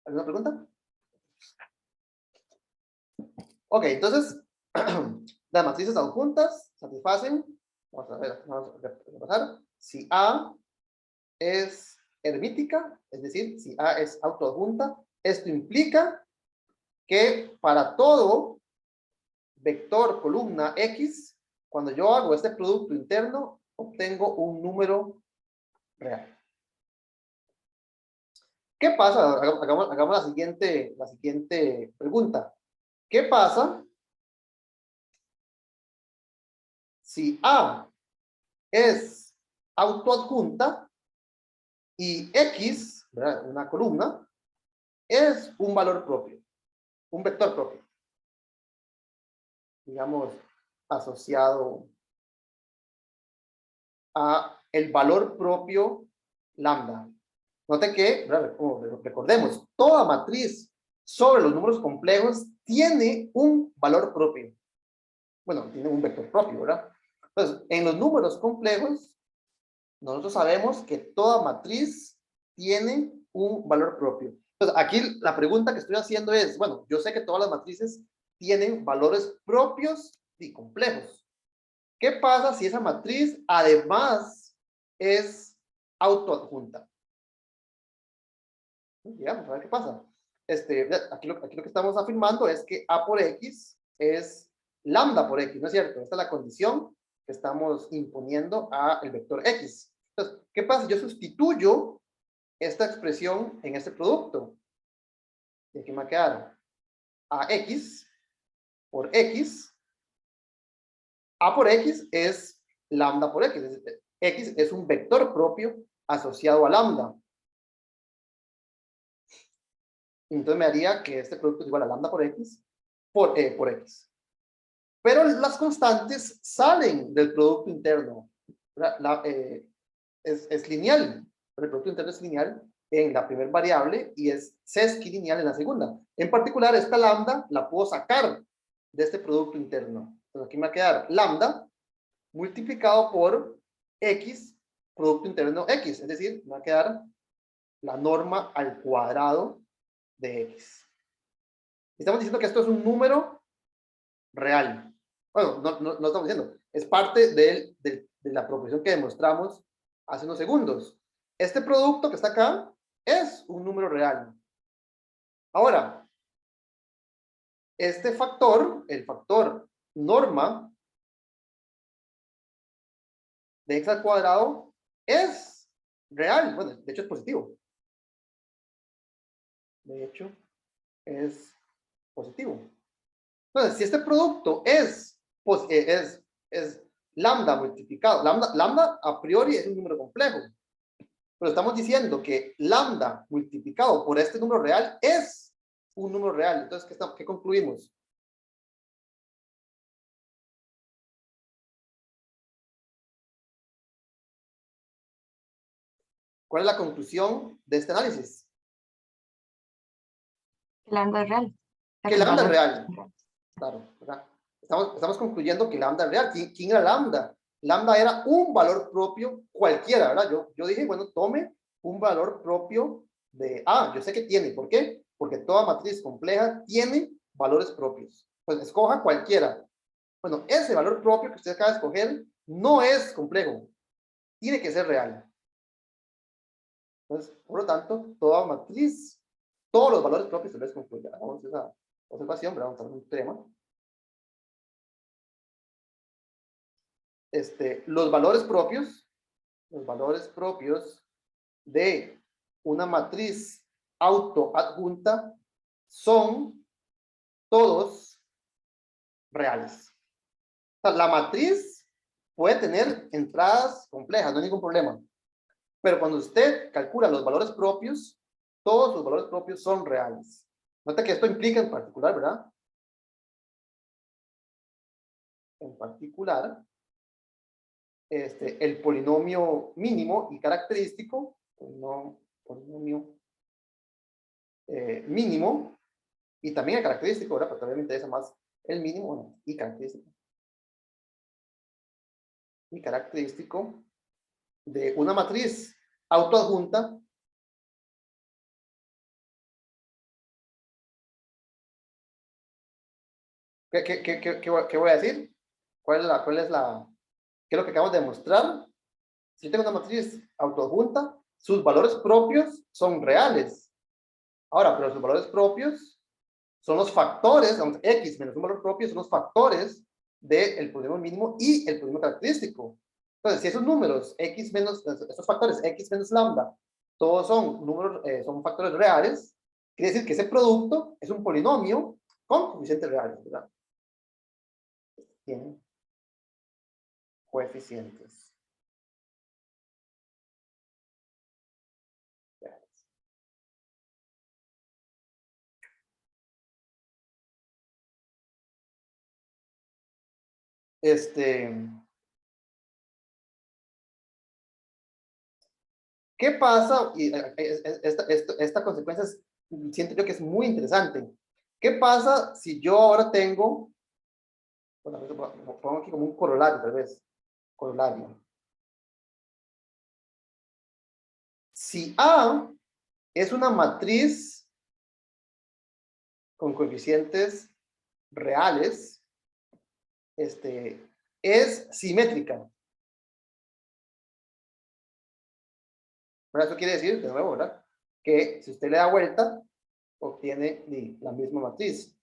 ¿Alguna pregunta? Ok, entonces, las matrices adjuntas satisfacen, vamos a ver, vamos a repasar, si A es hermítica, es decir, si A es autoadjunta, esto implica que para todo vector columna X, cuando yo hago este producto interno, obtengo un número real. ¿Qué pasa? Hagamos la siguiente pregunta. ¿Qué pasa si A es autoadjunta y X, ¿verdad? Una columna, es un valor propio, un vector propio, digamos, asociado a el valor propio lambda? Note que, recordemos, toda matriz sobre los números complejos tiene un valor propio. Bueno, tiene un vector propio, ¿verdad? Entonces, en los números complejos, nosotros sabemos que toda matriz tiene un valor propio. Entonces, aquí la pregunta que estoy haciendo es, bueno, yo sé que todas las matrices tienen valores propios y complejos. ¿Qué pasa si esa matriz además es autoadjunta? Digamos, a ver qué pasa. Aquí lo que estamos afirmando es que A por X es lambda por X, ¿no es cierto? Esta es la condición que estamos imponiendo a el vector X. Entonces, ¿qué pasa si yo sustituyo esta expresión en este producto? Y aquí me va a quedar AX por X. A por X es lambda por X. X es un vector propio asociado a lambda. Entonces me haría que este producto es igual a lambda por X por X. Pero las constantes salen del producto interno. Es lineal. El producto interno es lineal en la primera variable y es sesquilineal en la segunda. En particular, esta lambda la puedo sacar de este producto interno. Entonces aquí me va a quedar lambda multiplicado por X, producto interno X. Es decir, me va a quedar la norma al cuadrado de X. Estamos diciendo que esto es un número real. Bueno, no estamos diciendo. Es parte de la proposición que demostramos hace unos segundos. Este producto que está acá es un número real. Ahora, este factor, el factor norma de x al cuadrado, es real. Bueno, de hecho es positivo. De hecho, es positivo. Entonces, si este producto es lambda multiplicado, lambda a priori es un número complejo, pero estamos diciendo que lambda multiplicado por este número real es un número real. Entonces, ¿qué concluimos? ¿Cuál es la conclusión de este análisis? Que lambda es real. Que lambda es real. Claro, ¿verdad? Estamos concluyendo que lambda es real. ¿Quién era lambda? Lambda era un valor propio cualquiera, ¿verdad? Yo dije, bueno, tome un valor propio de A. Yo sé que tiene. ¿Por qué? Porque toda matriz compleja tiene valores propios. Pues escoja cualquiera. Bueno, ese valor propio que usted acaba de escoger no es complejo. Tiene que ser real. Entonces, por lo tanto, toda matriz, todos los valores propios, tal vez concluya. Hagamos esa observación, pero vamos a ver un tema. Los valores propios de una matriz autoadjunta son todos reales. O sea, la matriz puede tener entradas complejas, no hay ningún problema. Pero cuando usted calcula los valores propios, todos los valores propios son reales. Nota que esto implica en particular, ¿verdad? En particular, el polinomio mínimo y característico, polinomio mínimo, y también el característico, ¿verdad? Pero también me interesa más el mínimo, bueno, y característico. Y característico de una matriz autoadjunta ¿Qué voy a decir? ¿Qué es lo que acabamos de demostrar? Si yo tengo una matriz autoadjunta, sus valores propios son reales. Ahora, pero sus valores propios son los factores, x menos un valor propio son los factores del polinomio mínimo y el polinomio característico. Entonces, si esos números, estos factores, x menos lambda, todos son números, son factores reales, quiere decir que ese producto es un polinomio con coeficientes reales, ¿verdad? Tienen coeficientes. ¿Qué pasa? Y esta consecuencia siento yo que es muy interesante. ¿Qué pasa si yo ahora tengo, bueno, pongo aquí como un corolario tal vez, corolario? Si A es una matriz con coeficientes reales, es simétrica. Pero eso quiere decir, de nuevo, ¿verdad? Que si usted le da vuelta, obtiene la misma matriz.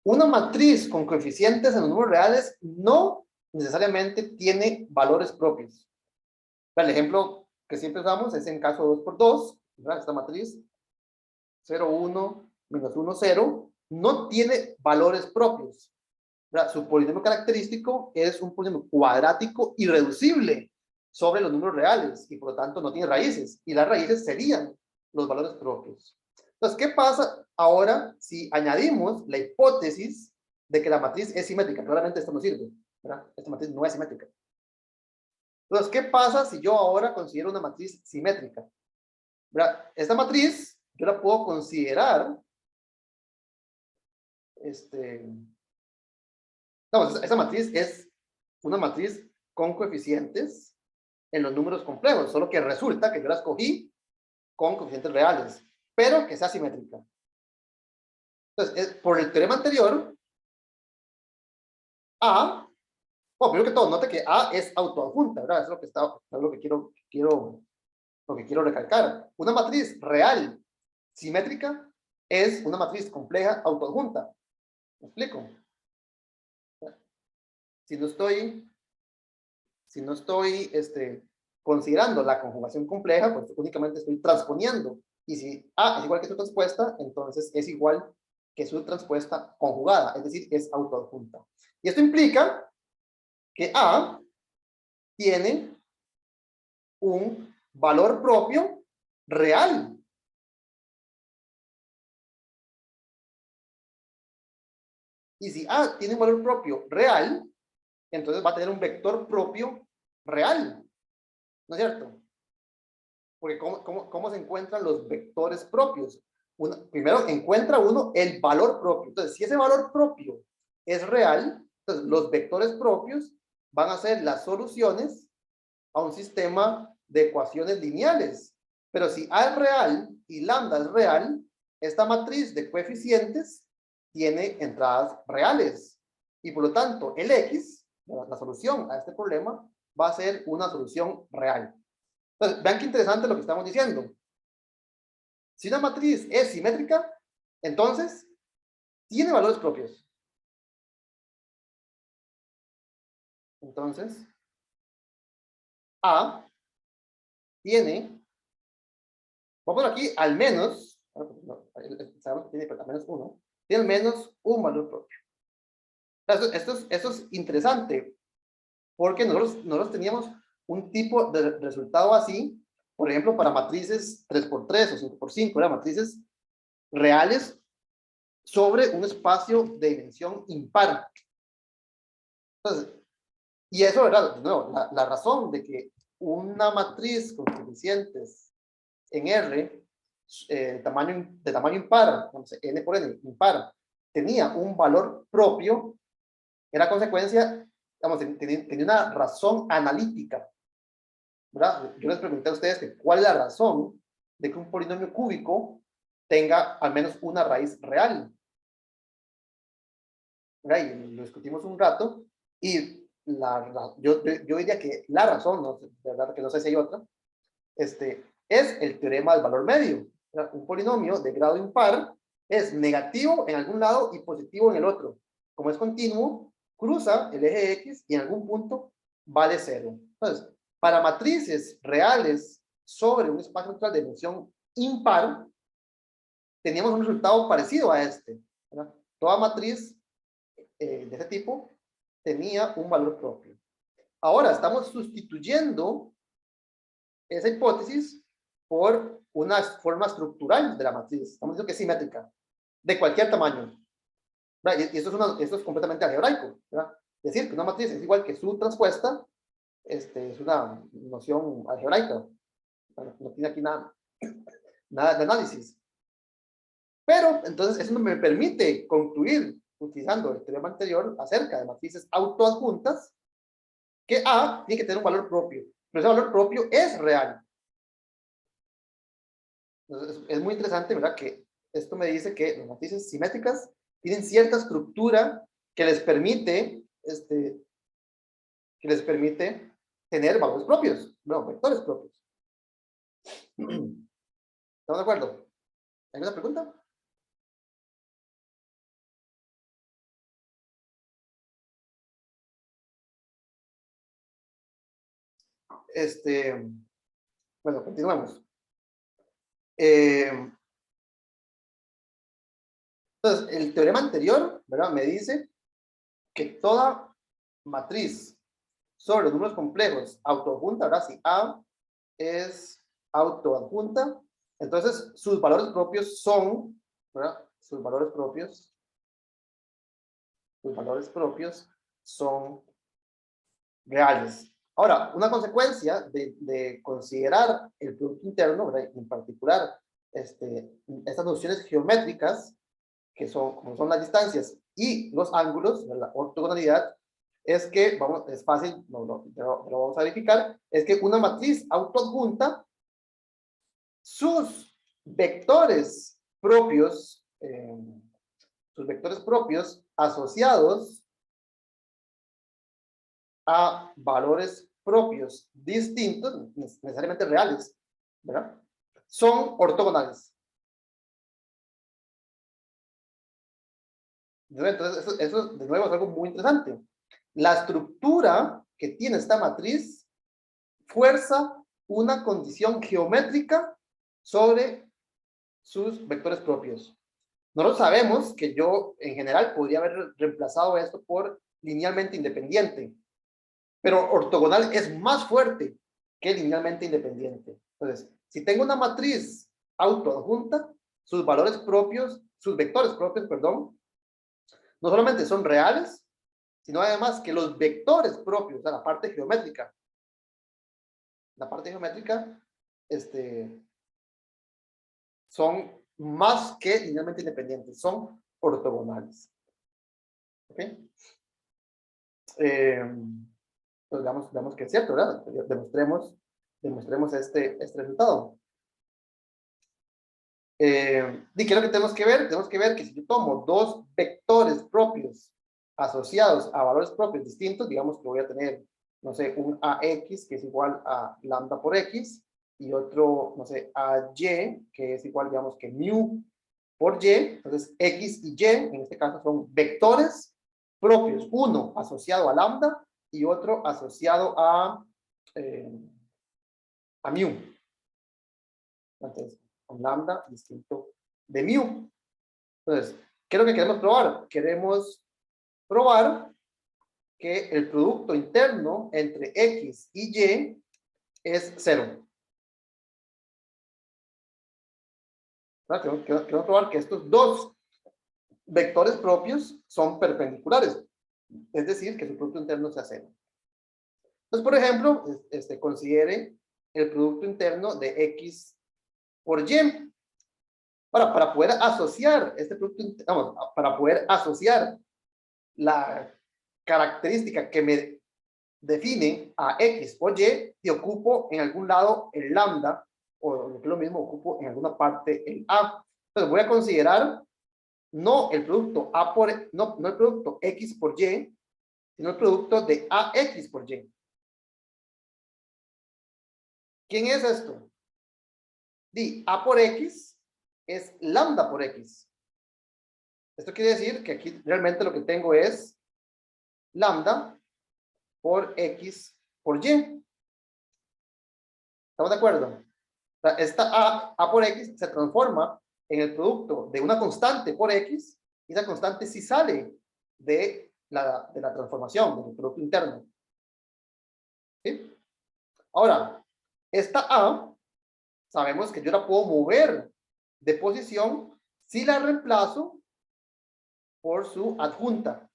Una matriz con coeficientes en los números reales no necesariamente tiene valores propios. El ejemplo que siempre usamos es en caso 2 por 2, ¿verdad? Esta matriz 0, 1, menos 1, 0, no tiene valores propios, ¿verdad? Su polinomio característico es un polinomio cuadrático irreducible sobre los números reales y por lo tanto no tiene raíces, y las raíces serían los valores propios. Entonces, ¿qué pasa ahora si añadimos la hipótesis de que la matriz es simétrica? Claramente esto no sirve, ¿verdad? Esta matriz no es simétrica. Entonces, ¿qué pasa si yo ahora considero una matriz simétrica? ¿Verdad? Esta matriz yo la puedo considerar no, esta matriz es una matriz con coeficientes en los números complejos, solo que resulta que yo la escogí con coeficientes reales, pero que sea simétrica. Entonces, por el teorema anterior, A, bueno, primero que todo, note que A es autoadjunta, ¿verdad? Eso es lo que quiero recalcar. Una matriz real simétrica es una matriz compleja autoadjunta. ¿Me explico? Si no estoy considerando la conjugación compleja, pues únicamente estoy transponiendo. Y si A es igual que su transpuesta, entonces es igual que su transpuesta conjugada, es decir, es autoadjunta. Y esto implica que A tiene un valor propio real. Y si A tiene un valor propio real, entonces va a tener un vector propio real. ¿No es cierto? Porque ¿cómo se encuentran los vectores propios? Primero encuentra uno el valor propio. Entonces, si ese valor propio es real, entonces los vectores propios van a ser las soluciones a un sistema de ecuaciones lineales. Pero si A es real y lambda es real, esta matriz de coeficientes tiene entradas reales. Y por lo tanto, el X, la solución a este problema, va a ser una solución real. Entonces, vean qué interesante lo que estamos diciendo. Si una matriz es simétrica, entonces tiene valores propios. Entonces, A tiene, vamos a poner aquí al menos, sabemos que tiene al menos uno, tiene al menos un valor propio. Esto es interesante, porque nosotros teníamos un tipo de resultado así, por ejemplo, para matrices 3x3 o 5x5, eran matrices reales sobre un espacio de dimensión impar. Entonces, y eso, ¿verdad? De nuevo, la razón de que una matriz con coeficientes en R, de tamaño impar, no sé, n por n, impar, tenía un valor propio, era consecuencia, digamos, tenía una razón analítica, ¿verdad? Yo les pregunté a ustedes que cuál es la razón de que un polinomio cúbico tenga al menos una raíz real, ¿verdad? Y lo discutimos un rato, y yo diría que la razón, no, de verdad que no sé si hay otra, es el teorema del valor medio. Un polinomio de grado impar es negativo en algún lado y positivo en el otro. Como es continuo, cruza el eje X y en algún punto vale 0. Entonces, para matrices reales sobre un espacio neutral de dimensión impar, teníamos un resultado parecido a este, ¿verdad? Toda matriz de este tipo tenía un valor propio. Ahora estamos sustituyendo esa hipótesis por una forma estructural de la matriz. Estamos diciendo que es simétrica, de cualquier tamaño. Y esto es completamente algebraico, ¿verdad? Decir que una matriz es igual que su transpuesta es una noción algebraica. No tiene aquí nada de análisis. Pero, entonces, eso no me permite concluir, utilizando el teorema anterior, acerca de matrices autoadjuntas, que A tiene que tener un valor propio. Pero ese valor propio es real. Entonces, es muy interesante, ¿verdad? Que esto me dice que las matrices simétricas tienen cierta estructura que les permite, tener valores propios, no, vectores propios. ¿Estamos de acuerdo? ¿Hay una pregunta? Bueno, continuamos. Entonces, el teorema anterior, ¿verdad? Me dice que toda matriz sobre los números complejos autoadjunta, ¿verdad? Si A es autoadjunta, entonces sus valores propios son, ¿verdad? Sus valores propios son reales. Ahora, una consecuencia de considerar el producto interno, ¿verdad? En particular, estas nociones geométricas, como son las distancias y los ángulos, la ortogonalidad, es que, es fácil, lo vamos a verificar, es que una matriz autoadjunta, sus vectores propios, asociados a valores propios distintos, necesariamente reales, ¿verdad? Son ortogonales. Entonces, eso de nuevo es algo muy interesante. La estructura que tiene esta matriz fuerza una condición geométrica sobre sus vectores propios. Nosotros sabemos que yo, en general, podría haber reemplazado esto por linealmente independiente, pero ortogonal es más fuerte que linealmente independiente. Entonces, si tengo una matriz autoadjunta, sus vectores propios, perdón, no solamente son reales, sino además que los vectores propios, o sea, la parte geométrica, son más que linealmente independientes, son ortogonales. ¿Ok? Pues veamos que es cierto, ¿verdad? Demostremos este resultado. ¿Y qué es lo que tenemos que ver? Tenemos que ver que si yo tomo dos vectores propios asociados a valores propios distintos, digamos que voy a tener, no sé, un AX que es igual a lambda por X, y otro, no sé, a y, que es igual, digamos, que mu por y. Entonces, x y y, en este caso, son vectores propios, uno asociado a lambda y otro asociado a mu. Entonces, con lambda distinto de mu. Entonces, ¿qué es lo que queremos probar? Queremos probar que el producto interno entre x y y es 0. Queremos probar que estos dos vectores propios son perpendiculares, es decir, que su producto interno sea 0. Entonces, por ejemplo, considere el producto interno de x por y. Para poder asociar este producto, vamos, para poder asociar la característica que me define a x por y, y ocupo en algún lado el lambda, o lo que es lo mismo, ocupo en alguna parte el a. Entonces voy a considerar no el producto a por, no el producto x por y, sino el producto de ax por y. ¿Quién es esto? Di, a por x es lambda por x. Esto quiere decir que aquí realmente lo que tengo es lambda por x por y. ¿Estamos de acuerdo? O sea, esta a por x se transforma en el producto de una constante por x, y esa constante sí sale de la transformación, del producto interno. ¿Sí? Ahora, esta a, sabemos que yo la puedo mover de posición si la reemplazo por su adjunta.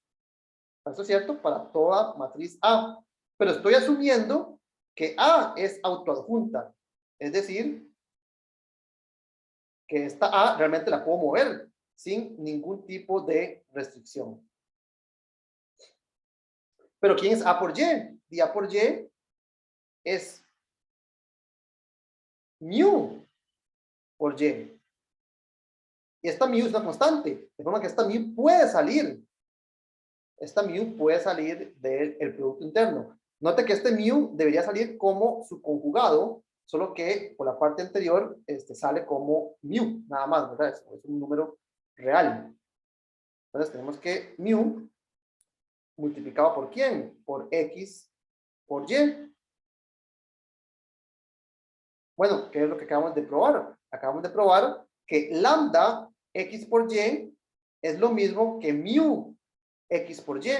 Eso es cierto para toda matriz A. Pero estoy asumiendo que A es autoadjunta. Es decir, que esta A realmente la puedo mover sin ningún tipo de restricción. Pero ¿quién es A por Y? Y A por Y es mu por Y. Y esta mu es una constante, de forma que esta mu puede salir. Esta mu puede salir del producto interno. Note que este mu debería salir como su conjugado, solo que por la parte anterior sale como mu, nada más, ¿verdad? Es un número real. Entonces tenemos que mu multiplicado por ¿quién? Por x por y. Bueno, ¿qué es lo que acabamos de probar? Acabamos de probar que lambda x por y es lo mismo que mu x por y.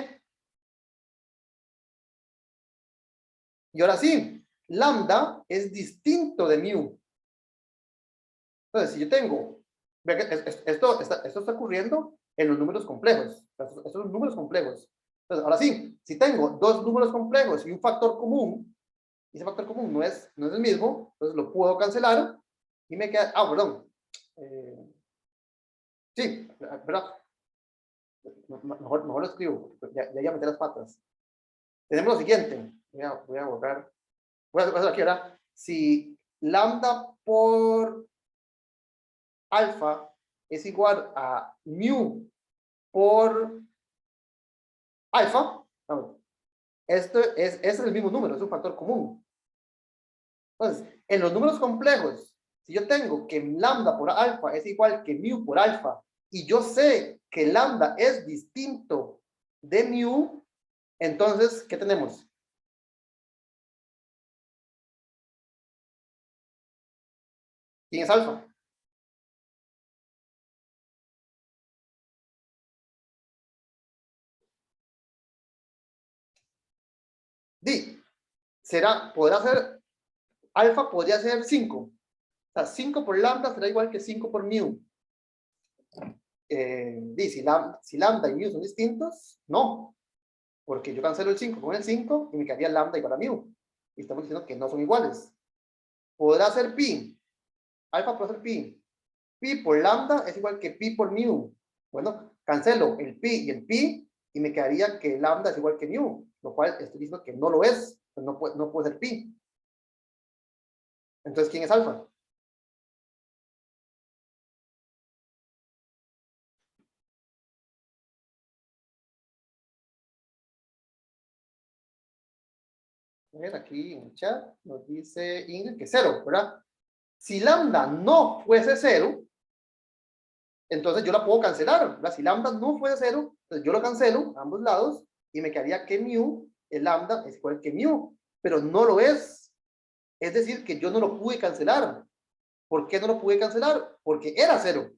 Y ahora sí, lambda es distinto de mu. Entonces, si yo tengo, esto está ocurriendo en los números complejos. Estos son números complejos. Entonces, ahora sí, si tengo dos números complejos y un factor común, y ese factor común no es el mismo, entonces lo puedo cancelar y me queda, perdón. Sí, ¿verdad? Mejor lo escribo, ya metí las patas. Tenemos lo siguiente, voy a borrar, voy a hacer aquí, ¿verdad? Si lambda por alfa es igual a mu por alfa, es el mismo número, es un factor común. Entonces, en los números complejos, si yo tengo que lambda por alfa es igual que mu por alfa, y yo sé que lambda es distinto de mu, entonces, ¿qué tenemos? ¿Quién es alfa? Di, podrá ser, alfa podría ser 5. O sea, 5 por lambda será igual que 5 por mu. Si lambda y mu son distintos, no, porque yo cancelo el 5 con el 5 y me quedaría lambda igual a mu. Y estamos diciendo que no son iguales. Podrá ser pi, alfa puede ser pi. Pi por lambda es igual que pi por mu. Bueno, cancelo el pi y el pi y me quedaría que lambda es igual que mu, lo cual estoy diciendo que no lo es, pues no puede ser pi. Entonces, ¿quién es alfa? A ver, aquí en el chat nos dice Ingrid que 0, ¿verdad? Si lambda no fuese 0, entonces yo la puedo cancelar, ¿verdad? Si lambda no fuese 0, entonces yo lo cancelo a ambos lados y me quedaría que mu, el lambda es igual que mu, pero no lo es. Es decir, que yo no lo pude cancelar. ¿Por qué no lo pude cancelar? Porque era 0.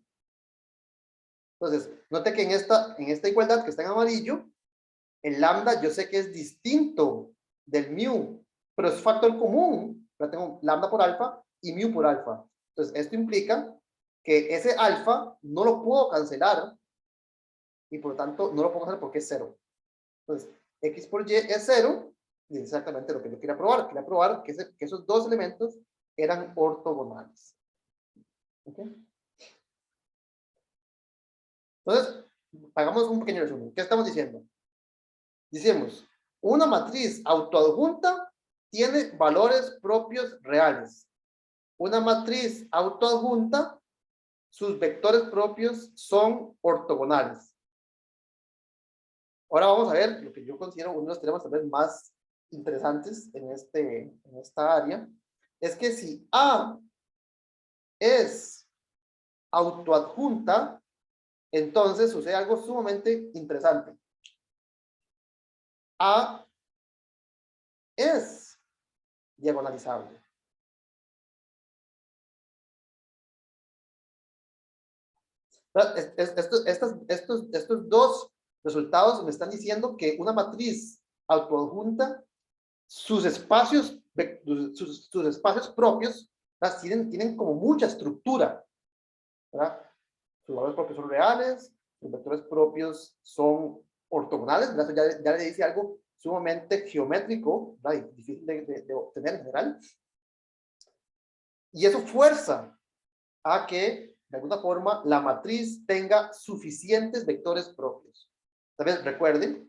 Entonces, note que en esta igualdad que está en amarillo, el lambda yo sé que es distinto del mu, pero es factor común. Ya tengo lambda por alfa y mu por alfa. Entonces, esto implica que ese alfa no lo puedo cancelar y por lo tanto no lo puedo cancelar porque es 0. Entonces, x por y es 0 y es exactamente lo que yo quería probar. Quería probar que esos dos elementos eran ortogonales. ¿Okay? Entonces, hagamos un pequeño resumen. ¿Qué estamos diciendo? Decimos, una matriz autoadjunta tiene valores propios reales. Una matriz autoadjunta, sus vectores propios son ortogonales. Ahora vamos a ver lo que yo considero uno de los temas tal vez más interesantes en esta área. Es que si A es autoadjunta, entonces sucede algo sumamente interesante. A es diagonalizable. Estos dos resultados me están diciendo que una matriz autoadjunta, sus espacios propios, tienen como mucha estructura, ¿verdad? Sus valores propios son reales, sus vectores propios son ortogonales, ¿verdad? Eso ya le dice algo sumamente geométrico, ¿verdad? Y difícil de obtener en general. Y eso fuerza a que, de alguna forma, la matriz tenga suficientes vectores propios. Tal vez recuerde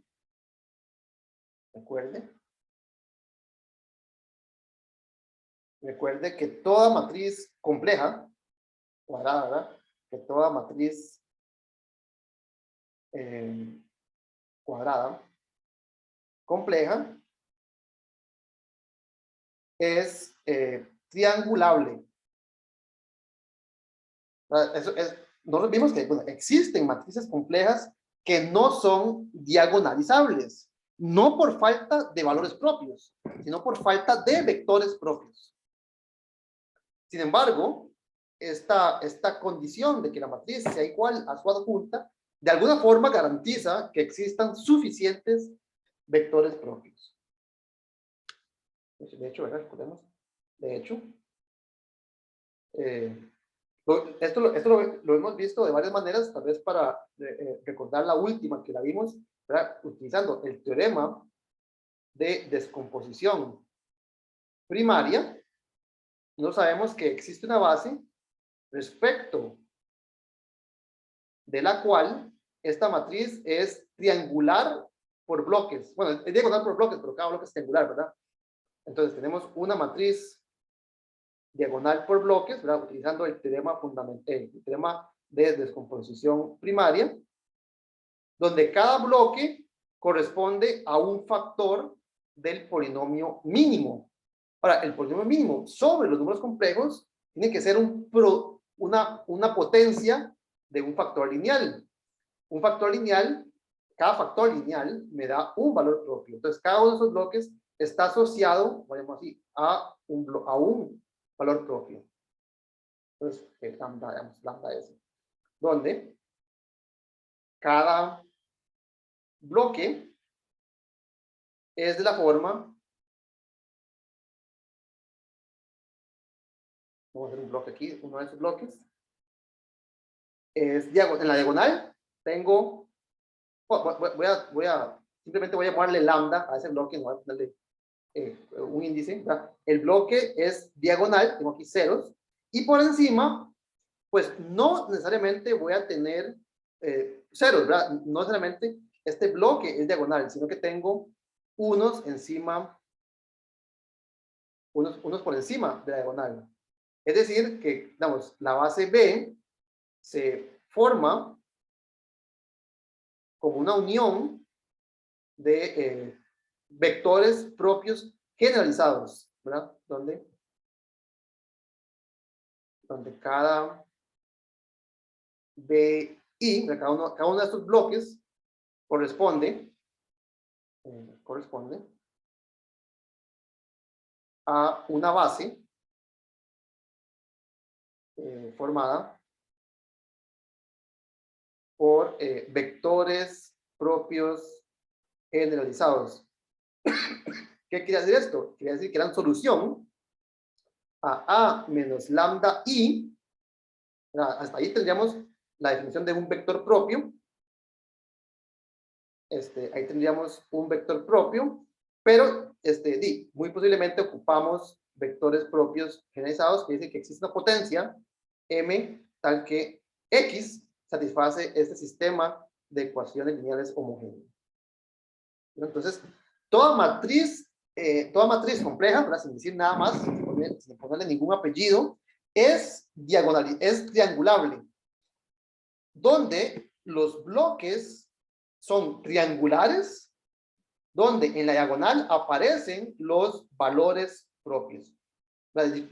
que toda matriz compleja, cuadrada, ¿verdad? Que toda matriz cuadrada, compleja, es triangulable. Nosotros vimos que existen matrices complejas que no son diagonalizables, no por falta de valores propios, sino por falta de vectores propios. Sin embargo, esta condición de que la matriz sea igual a su adjunta, de alguna forma garantiza que existan suficientes vectores propios. De hecho, ¿verdad? Recordemos. De hecho, esto lo hemos visto de varias maneras, tal vez para recordar la última que la vimos, ¿verdad? Utilizando el teorema de descomposición primaria. No sabemos que existe una base respecto de la cual esta matriz es triangular por bloques. Bueno, es diagonal por bloques, pero cada bloque es triangular, ¿verdad? Entonces tenemos una matriz diagonal por bloques, ¿verdad? Utilizando el teorema fundamental, el teorema de descomposición primaria, donde cada bloque corresponde a un factor del polinomio mínimo. Ahora, el polinomio mínimo sobre los números complejos tiene que ser una potencia de un factor lineal. Un factor lineal, cada factor lineal me da un valor propio. Entonces, cada uno de esos bloques está asociado, digamos así, a un valor propio. Entonces, lambda es, donde cada bloque es de la forma, vamos a hacer un bloque aquí, uno de esos bloques, es en la diagonal, tengo, simplemente voy a llamarle lambda a ese bloque, no voy a ponerle un índice, ¿verdad? El bloque es diagonal, tengo aquí ceros, y por encima, pues no necesariamente voy a tener ceros, ¿verdad? No necesariamente este bloque es diagonal, sino que tengo unos encima, unos por encima de la diagonal. Es decir, que, digamos, la base B se forma como una unión de vectores propios generalizados, ¿verdad? Donde cada BI, cada uno de estos bloques corresponde a una base formada por vectores propios generalizados. ¿Qué quiere decir esto? Quiere decir que dan solución a menos lambda i. Hasta ahí tendríamos la definición de un vector propio. Ahí tendríamos un vector propio, pero muy posiblemente ocupamos vectores propios generalizados, que dice que existe una potencia m tal que x satisface este sistema de ecuaciones lineales homogéneas. Entonces, toda matriz compleja, sin decir nada más, sin ponerle ningún apellido, es triangulable, donde los bloques son triangulares, donde en la diagonal aparecen los valores propios.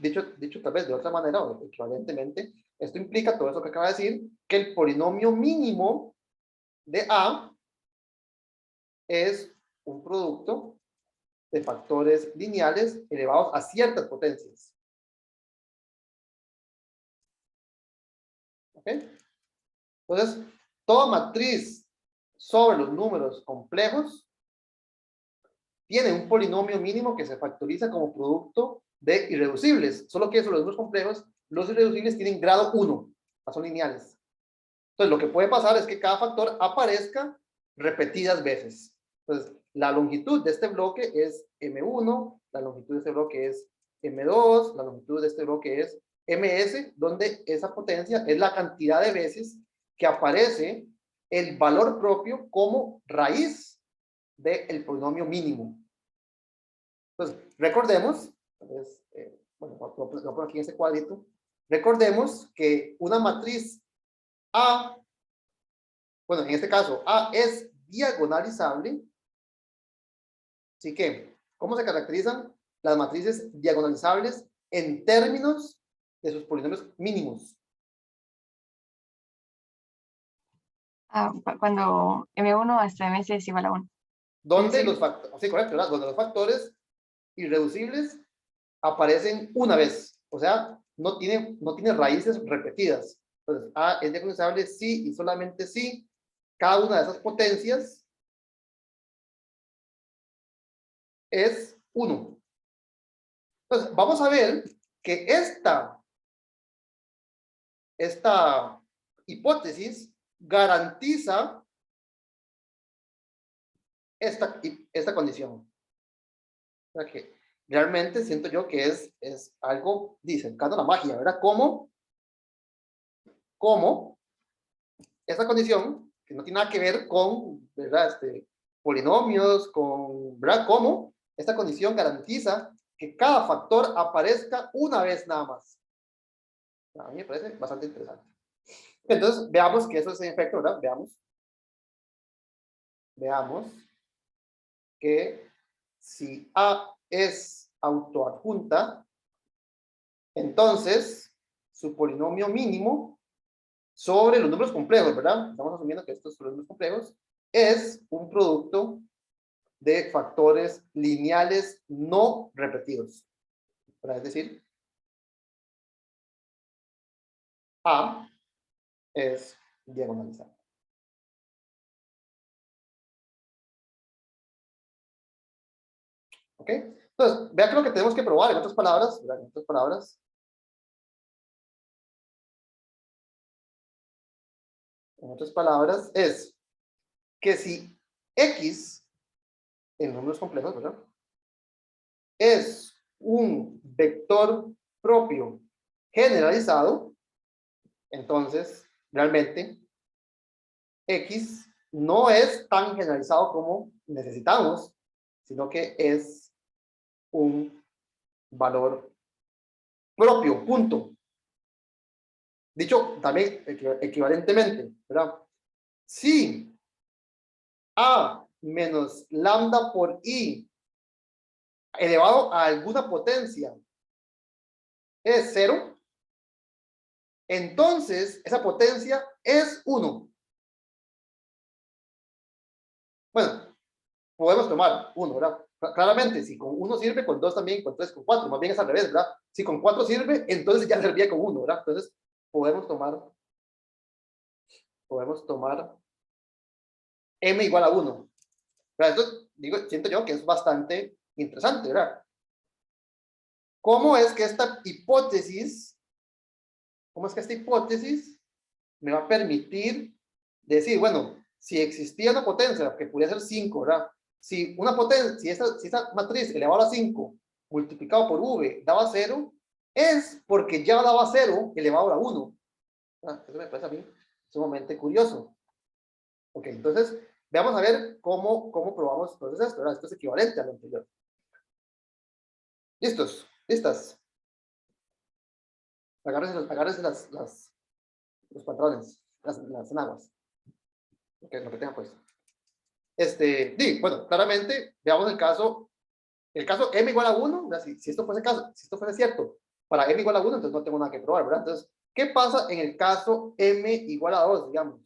Dicho tal vez de otra manera, o equivalentemente, esto implica todo eso que acaba de decir, que el polinomio mínimo de A es un producto de factores lineales elevados a ciertas potencias. ¿Ok? Entonces, toda matriz sobre los números complejos tiene un polinomio mínimo que se factoriza como producto de irreducibles. Solo que sobre los números complejos, los irreducibles tienen grado 1, son lineales. Entonces, lo que puede pasar es que cada factor aparezca repetidas veces. Entonces, la longitud de este bloque es M1, la longitud de este bloque es M2, la longitud de este bloque es MS, donde esa potencia es la cantidad de veces que aparece el valor propio como raíz del polinomio mínimo. Entonces, recordemos, bueno, lo pongo aquí en este cuadrito, recordemos que una matriz A, bueno, en este caso, A es diagonalizable. Así que, ¿cómo se caracterizan las matrices diagonalizables en términos de sus polinomios mínimos? Cuando M1 hasta MS es igual a 1. Donde los factores, sí, correcto, ¿verdad? Donde los factores irreducibles aparecen una vez. O sea, no tiene raíces repetidas. Entonces, A es diagonalizable sí y solamente sí. Cada una de esas potencias es 1. Entonces, vamos a ver que esta hipótesis garantiza esta condición. O sea que realmente siento yo que es algo cercano a la magia, ¿verdad? ¿Cómo esta condición, que no tiene nada que ver con, ¿verdad? Polinomios, ¿verdad? ¿Cómo esta condición garantiza que cada factor aparezca una vez nada más? A mí me parece bastante interesante. Entonces, veamos que eso es en efecto, ¿verdad? Veamos que si A es autoadjunta, entonces su polinomio mínimo sobre los números complejos, ¿verdad? Estamos asumiendo que estos son los números complejos, es un producto de factores lineales no repetidos. Es decir, A es diagonalizable. ¿Ok? Entonces, vea que lo que tenemos que probar, en otras palabras, ¿verdad? En otras palabras, es que si X, en números complejos, ¿verdad? Es un vector propio generalizado, entonces, realmente, X no es tan generalizado como necesitamos, sino que es un valor propio, punto. Dicho también equivalentemente, ¿verdad? Si A menos lambda por I elevado a alguna potencia es 0, entonces esa potencia es 1. Bueno, podemos tomar 1, ¿verdad? Claramente, si con 1 sirve, con 2 también, con 3, con 4, más bien es al revés, ¿verdad? Si con 4 sirve, entonces ya servía con 1, ¿verdad? Entonces, podemos tomar m igual a 1. ¿Verdad? Esto, digo, siento yo que es bastante interesante, ¿verdad? ¿Cómo es que esta hipótesis me va a permitir decir, bueno, si existía una potencia que pudiera ser 5, ¿verdad? Si una potencia, si esa matriz elevado a 5 multiplicado por v daba 0, es porque ya daba 0 elevado a 1. Eso me parece a mí sumamente curioso. Ok, entonces, veamos a ver cómo probamos entonces esto, ¿verdad? Esto es equivalente a lo anterior. ¿Listos? ¿Listas? Agárrense los patrones, las enaguas. Okay, lo que tenga pues. Bueno, claramente, veamos el caso m igual a 1, si esto fuese cierto, para m igual a 1, entonces no tengo nada que probar, ¿verdad? Entonces, ¿qué pasa en el caso m igual a 2, digamos?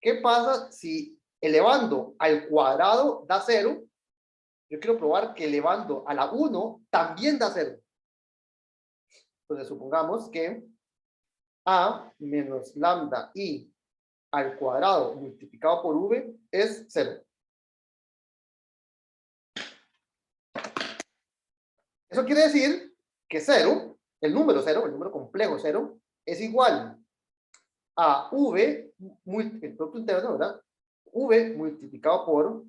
¿Qué pasa si elevando al cuadrado da 0? Yo quiero probar que elevando a la 1 también da 0. Entonces, supongamos que a menos lambda i al cuadrado multiplicado por v es 0. Eso quiere decir que 0, el número complejo 0, es igual a v, el producto interno, ¿verdad? V multiplicado por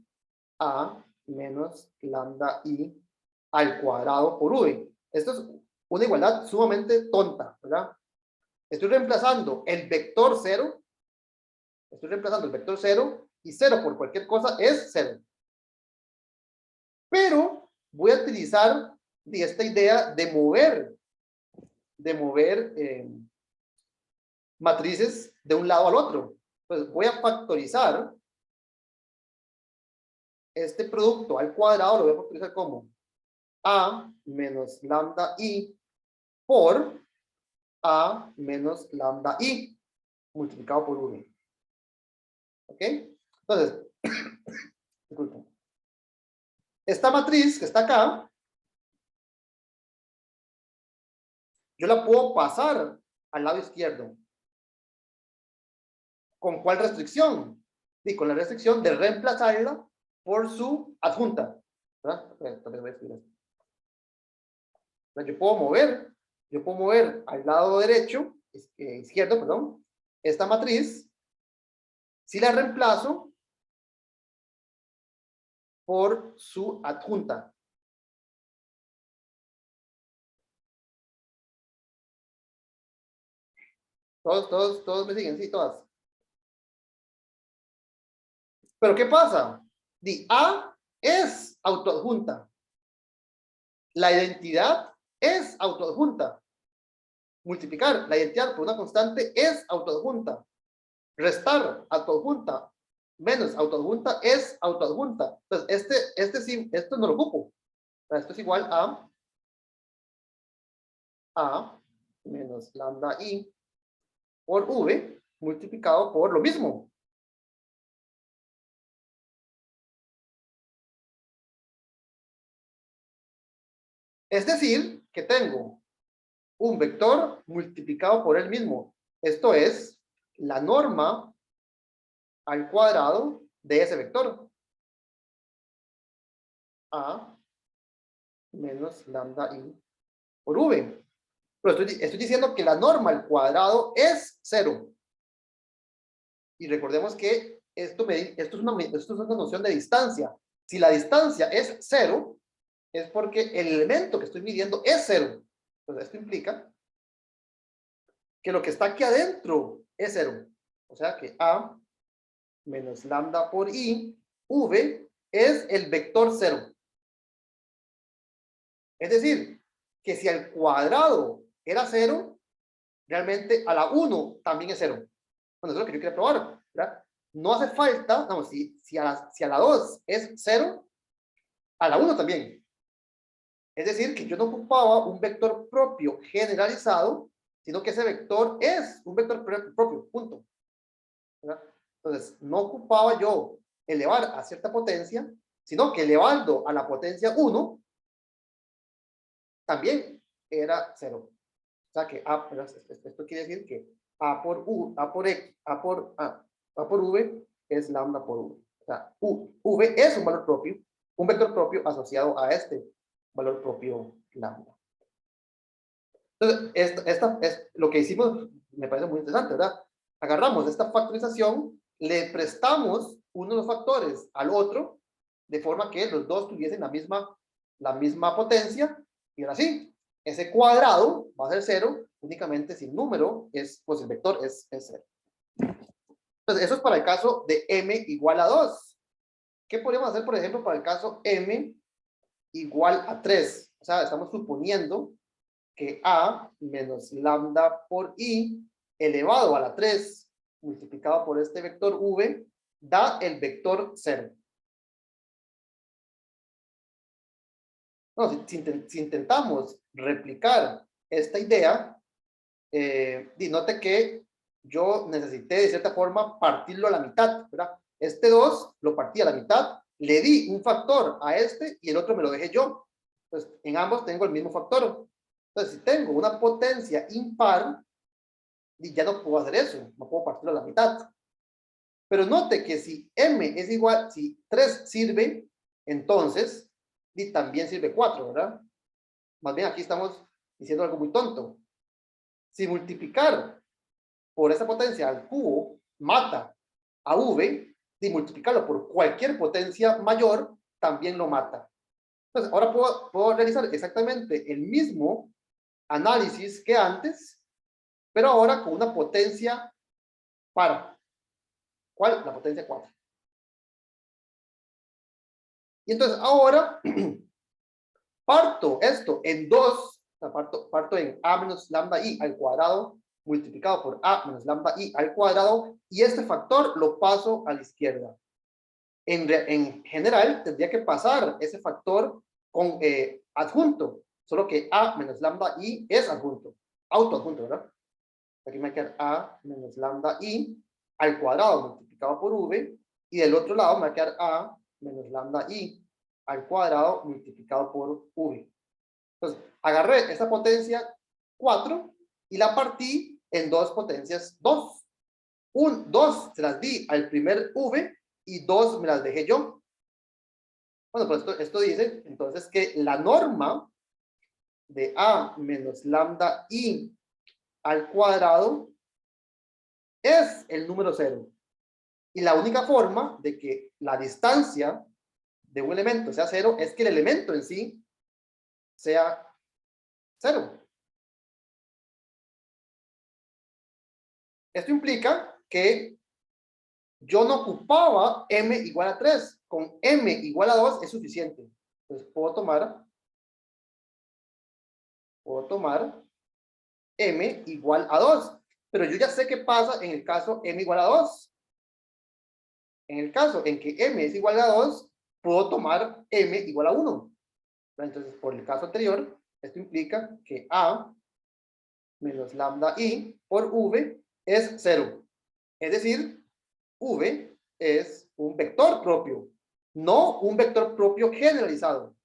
a menos lambda i al cuadrado por v. Esto es una igualdad sumamente tonta, ¿verdad? Estoy reemplazando el vector 0 y 0 por cualquier cosa es 0. Pero voy a utilizar esta idea de mover matrices de un lado al otro. Entonces voy a factorizar este producto al cuadrado, lo voy a factorizar como a menos lambda i por a menos lambda i multiplicado por 1. ¿Ok? Entonces, disculpen. Esta matriz que está acá, yo la puedo pasar al lado izquierdo. ¿Con cuál restricción? Sí, con la restricción de reemplazarla por su adjunta. ¿Verdad? Yo puedo mover al lado derecho, izquierdo, perdón, esta matriz, si la reemplazo por su adjunta. Todos me siguen, sí, todas. Pero ¿qué pasa? A es autoadjunta. La identidad es autoadjunta. Multiplicar la identidad por una constante es autoadjunta. Restar autoadjunta menos autoadjunta es autoadjunta. Entonces, sí, esto no lo ocupo. Esto es igual a menos lambda i por v multiplicado por lo mismo. Es decir, que tengo un vector multiplicado por él mismo. Esto es la norma al cuadrado de ese vector. A menos lambda i por v. Pero estoy diciendo que la norma al cuadrado es 0. Y recordemos que esto es una noción de distancia. Si la distancia es 0, es porque el elemento que estoy midiendo es 0. Entonces, esto implica que lo que está aquí adentro es 0. O sea que a menos lambda por i, v es el vector 0. Es decir, que si al cuadrado era 0, realmente a la 1 también es 0. Bueno, eso es lo que yo quería probar, ¿verdad? No hace falta, vamos, si a la 2 es 0, a la 1 también. Es decir, que yo no ocupaba un vector propio generalizado, sino que ese vector es un vector propio, punto. ¿Verdad? Entonces, no ocupaba yo elevar a cierta potencia, sino que elevando a la potencia 1, también era 0. O sea que esto quiere decir que A por U, A por X, A por V es lambda por V. O sea, V es un valor propio, un vector propio asociado a este valor propio lambda. Entonces, lo que hicimos me parece muy interesante, ¿verdad? Agarramos esta factorización, le prestamos uno de los factores al otro, de forma que los dos tuviesen la misma potencia, y ahora sí, ese cuadrado va a ser 0, únicamente si el número es, pues el vector es 0. Entonces, eso es para el caso de m igual a 2. ¿Qué podríamos hacer, por ejemplo, para el caso m igual a 3? O sea, estamos suponiendo que a menos lambda por i elevado a la 3 multiplicado por este vector v da el vector 0. No, si intentamos replicar esta idea, note que yo necesité de cierta forma partirlo a la mitad, ¿verdad? Este 2 lo partí a la mitad, le di un factor a este y el otro me lo dejé yo. Entonces, en ambos tengo el mismo factor. Entonces, si tengo una potencia impar, ya no puedo hacer eso, no puedo partirlo a la mitad. Pero note que si m es igual, si 3 sirve, entonces también sirve 4, ¿verdad? Más bien aquí estamos diciendo algo muy tonto. Si multiplicar por esa potencia al cubo mata a v, y multiplicarlo por cualquier potencia mayor también lo mata. Entonces, ahora puedo realizar exactamente el mismo análisis que antes, pero ahora con una potencia par. ¿Cuál? La potencia 4. Y entonces ahora parto esto en 2, o sea, parto en a menos lambda i al cuadrado multiplicado por a menos lambda i al cuadrado, y este factor lo paso a la izquierda. En general, tendría que pasar ese factor con adjunto, solo que a menos lambda i es adjunto, autoadjunto, ¿verdad? Aquí me queda a menos lambda i al cuadrado multiplicado por v, y del otro lado me va a quedar a menos lambda i al cuadrado multiplicado por v. Entonces, agarré esta potencia 4 y la partí en dos potencias 2. 2 se las di al primer v y 2 me las dejé yo. Bueno, pues esto dice entonces que la norma de a menos lambda i al cuadrado es el número 0. Y la única forma de que la distancia de un elemento sea 0 es que el elemento en sí sea 0. Esto implica que yo no ocupaba m igual a 3. Con m igual a 2 es suficiente. Entonces puedo tomar m igual a 2. Pero yo ya sé qué pasa en el caso m igual a 2. En el caso en que m es igual a 2, puedo tomar m igual a 1. Entonces, por el caso anterior, esto implica que a menos lambda i por v es 0. Es decir, v es un vector propio, no un vector propio generalizado.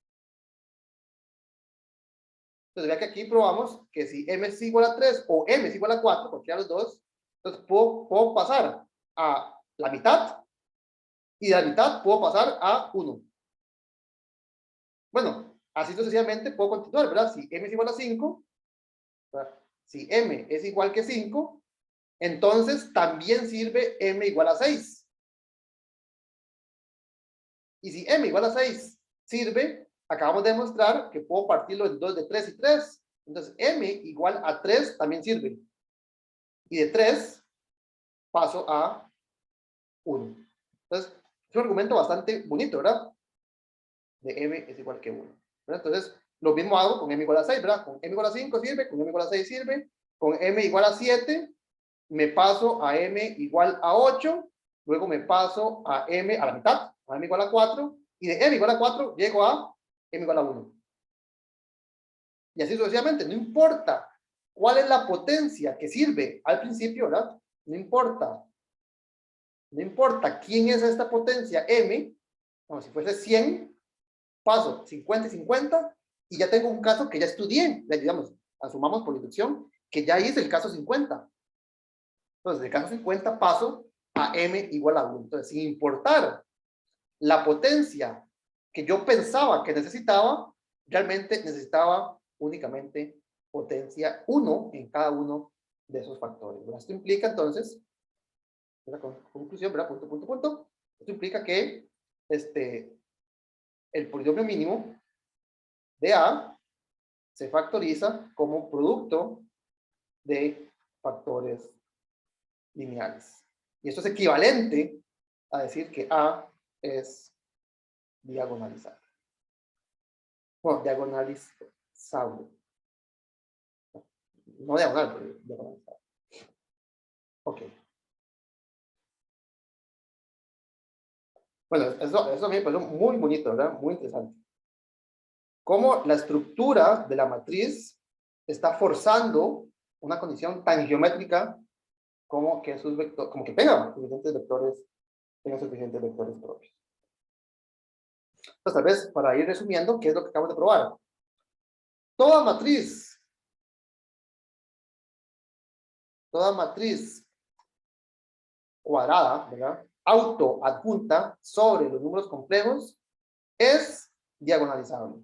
Entonces, vea que aquí probamos que si m es igual a 3 o m es igual a 4, cualquiera de los dos, entonces puedo pasar a la mitad, y de la mitad puedo pasar a 1. Bueno, así sucesivamente puedo continuar, ¿verdad? Si m es igual a 5, ¿verdad? Si m es igual que 5, entonces también sirve m igual a 6. Y si m igual a 6 sirve, acabamos de demostrar que puedo partirlo en 2 de 3 y 3. Entonces m igual a 3 también sirve. Y de 3 paso a 1. Entonces, es un argumento bastante bonito, ¿verdad? De m es igual que 1. Entonces, lo mismo hago con m igual a 6, ¿verdad? Con m igual a 5 sirve, con m igual a 6 sirve, con m igual a 7 me paso a m igual a 8, luego me paso a m a la mitad, a m igual a 4, y de m igual a 4 llego a m igual a 1. Y así sucesivamente, no importa cuál es la potencia que sirve al principio, ¿verdad? No importa. No importa quién es esta potencia M, como si fuese 100, paso 50 y 50, y ya tengo un caso que ya estudié, digamos, asumamos por inducción, que ya hice el caso 50. Entonces, del caso 50 paso a M igual a 1. Entonces, sin importar la potencia que yo pensaba que necesitaba, realmente necesitaba únicamente potencia 1 en cada uno de esos factores. Esto implica entonces, la conclusión, ¿verdad? Punto, punto, punto. Esto implica que el polinomio mínimo de A se factoriza como producto de factores lineales. Y esto es equivalente a decir que A es diagonalizable. Bueno, diagonalizable. No diagonal, pero diagonalizable. Ok. Bueno, eso me pareció muy bonito, ¿verdad? Muy interesante. Cómo la estructura de la matriz está forzando una condición tan geométrica como que sus vectores, como que tengan suficientes vectores propios. Entonces, tal vez para ir resumiendo, ¿qué es lo que acabamos de probar? Toda matriz cuadrada, ¿verdad? Autoadjunta sobre los números complejos es diagonalizable.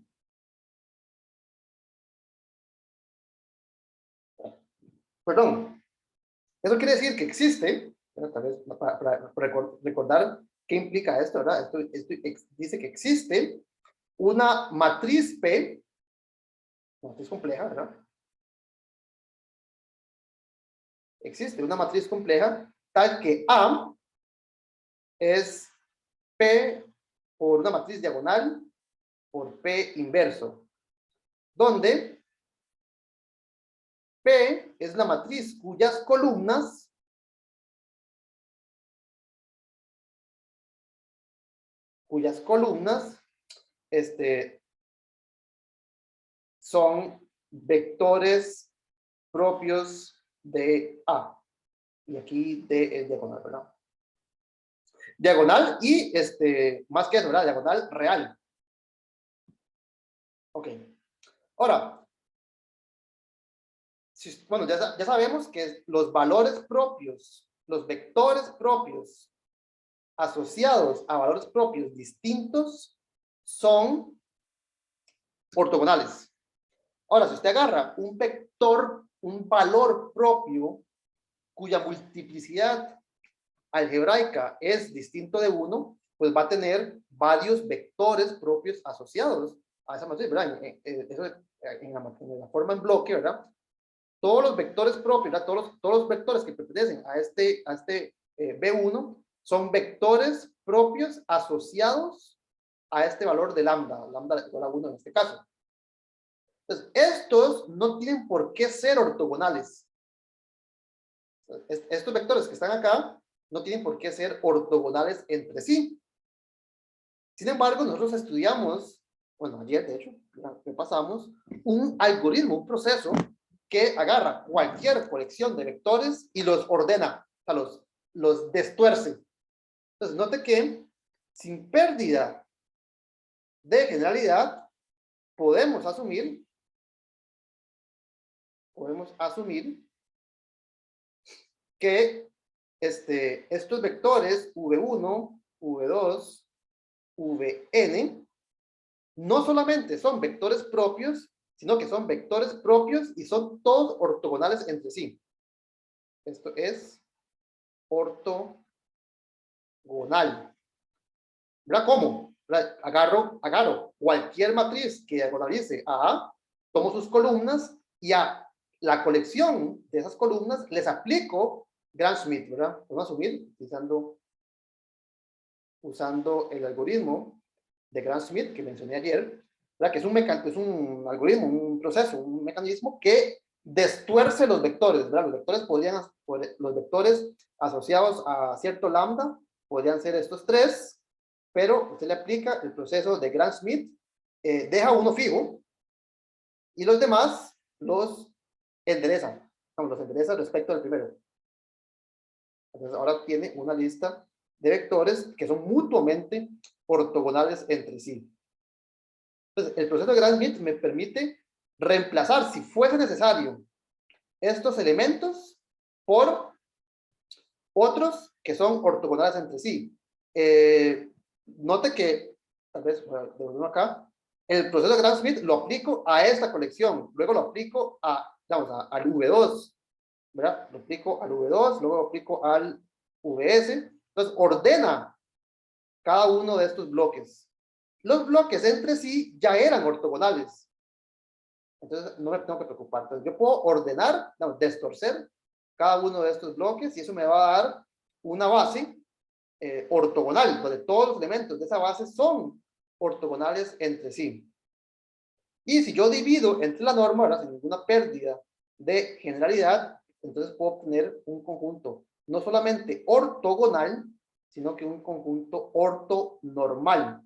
Perdón, eso quiere decir que existe, ¿verdad? Tal vez para recordar qué implica esto, ¿verdad? Esto dice que existe una matriz P, una matriz compleja, ¿verdad? Existe una matriz compleja tal que A es P por una matriz diagonal por P inverso, donde P es la matriz cuyas columnas son vectores propios de A. Y aquí D es diagonal, ¿verdad? Diagonal y más que eso, ¿verdad? Diagonal real. Ok. Ahora, bueno, ya sabemos que los valores propios, los vectores propios asociados a valores propios distintos son ortogonales. Ahora, si usted agarra un vector, un valor propio cuya multiplicidad algebraica es distinto de 1, pues va a tener varios vectores propios asociados a esa matriz, ¿verdad? Eso en la forma en bloque, ¿verdad? Todos los vectores propios, ¿verdad? Todos los vectores que pertenecen a este B1 son vectores propios asociados a este valor de lambda igual a 1 en este caso. Entonces, estos no tienen por qué ser ortogonales. Estos vectores que están acá no tienen por qué ser ortogonales entre sí. Sin embargo, nosotros estudiamos, bueno, ayer de hecho, repasamos un algoritmo, un proceso que agarra cualquier colección de vectores y los ordena, o sea, los destuerce. Entonces, note que sin pérdida de generalidad, podemos asumir que estos vectores V1, V2, Vn, no solamente son vectores propios, sino que son vectores propios y son todos ortogonales entre sí. Esto es ortogonal. ¿Verdad? ¿Cómo? ¿Verdad? Agarro cualquier matriz que diagonalice a A, tomo sus columnas y a la colección de esas columnas les aplico Gram-Schmidt, ¿verdad? Vamos a asumir usando el algoritmo de Gram-Schmidt que mencioné ayer, ¿verdad? Que es un algoritmo, un proceso, un mecanismo que destuerce los vectores, ¿verdad? Los vectores asociados a cierto lambda podrían ser estos tres, pero usted le aplica el proceso de Gram-Schmidt, deja uno fijo y los demás los endereza. Los endereza respecto al primero. Entonces ahora tiene una lista de vectores que son mutuamente ortogonales entre sí. Entonces, el proceso de Gram-Schmidt me permite reemplazar, si fuese necesario, estos elementos por otros que son ortogonales entre sí. Note que, tal vez, de uno acá, el proceso de Gram-Schmidt lo aplico a esta colección, luego lo aplico al V2, ¿verdad? Lo aplico al V2, luego lo aplico al VS. Entonces, ordena cada uno de estos bloques. Los bloques entre sí ya eran ortogonales. Entonces, no me tengo que preocupar. Entonces, yo puedo ordenar, destorcer cada uno de estos bloques y eso me va a dar una base ortogonal, donde todos los elementos de esa base son ortogonales entre sí. Y si yo divido entre la norma, ¿verdad? Sin ninguna pérdida de generalidad, entonces puedo obtener un conjunto no solamente ortogonal, sino que un conjunto ortonormal.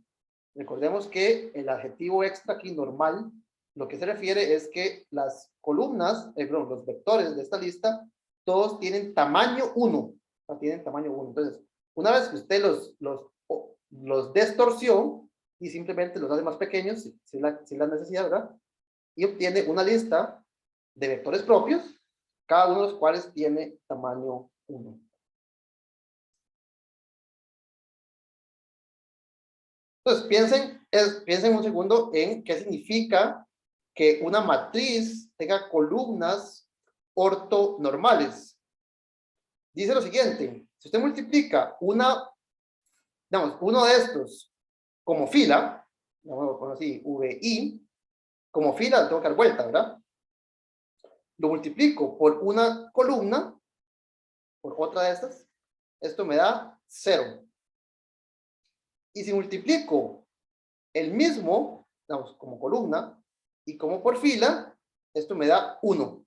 Recordemos que el adjetivo extra aquí, normal, lo que se refiere es que las columnas, perdón, los vectores de esta lista, todos tienen tamaño 1. O sea, tienen tamaño 1. Entonces, una vez que usted los distorsiona y simplemente los hace más pequeños, sin la necesidad, ¿verdad? Y obtiene una lista de vectores propios, cada uno de los cuales tiene tamaño 1. Entonces, piensen un segundo en qué significa que una matriz tenga columnas ortonormales. Dice lo siguiente: si usted multiplica uno de estos como fila, vamos a poner así, VI, como fila, tengo que dar vuelta, ¿verdad? Lo multiplico por una columna, por otra de estas, esto me da 0. Y si multiplico el mismo, como columna, y como por fila, esto me da 1.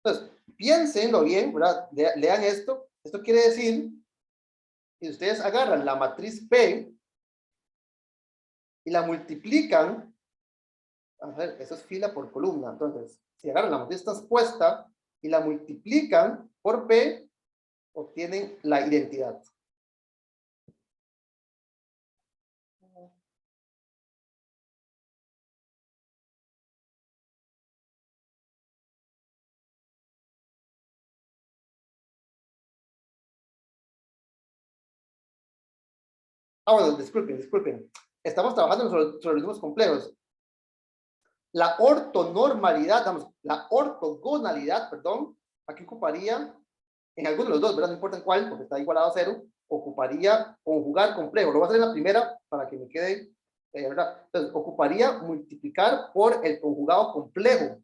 Entonces, piénsenlo bien, ¿verdad? Lean esto. Esto quiere decir que ustedes agarran la matriz P y la multiplican. A ver, eso es fila por columna. Entonces, si agarran la matriz transpuesta y la multiplican por P, obtienen la identidad. Bueno, disculpen. Estamos trabajando sobre los números complejos. La ortonormalidad, la ortogonalidad, perdón, aquí ocuparía, en alguno de los dos, ¿verdad? No importa en cuál, porque está igualado a 0, ocuparía conjugar complejo. Lo voy a hacer en la primera para que me quede, ¿verdad? Entonces, ocuparía multiplicar por el conjugado complejo,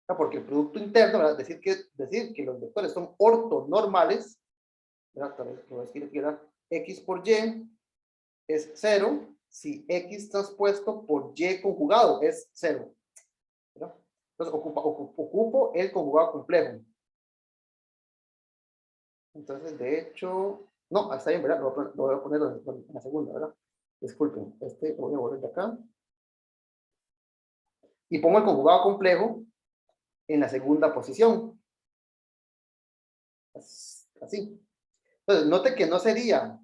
¿verdad? Porque el producto interno, ¿verdad? Decir que los vectores son ortonormales, ¿verdad? Tal vez lo voy a escribir aquí, ¿verdad? X por Y es 0, si X transpuesto por Y conjugado es 0. ¿Verdad? Entonces ocupo el conjugado complejo. Entonces, de hecho, no, está bien, ¿verdad? Lo voy a poner en la segunda, ¿verdad? Disculpen, lo voy a volver de acá. Y pongo el conjugado complejo en la segunda posición. Así. Entonces, note que no sería.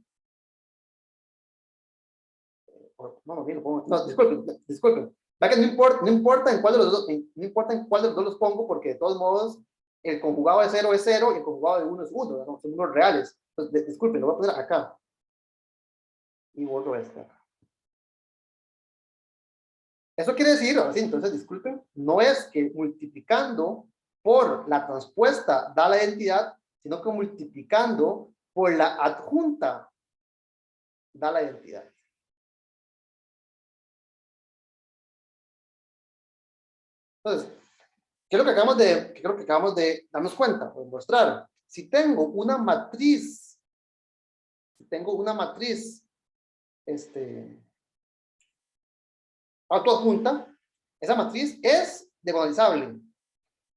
No, disculpen. Va que no importa en cuál de los dos, no importa en cuál de los dos los pongo, porque de todos modos, el conjugado de 0 es 0 y el conjugado de 1 es 1, ¿no? Son números reales. Entonces, disculpen, lo voy a poner acá. Y vuelvo a esta. Eso quiere decir, así, entonces, disculpen, no es que multiplicando por la transpuesta da la identidad, sino que multiplicando por la adjunta da la identidad. Entonces, ¿qué es lo que acabamos de darnos cuenta? Pues mostrar. Si tengo una matriz, autoadjunta, esa matriz es diagonalizable.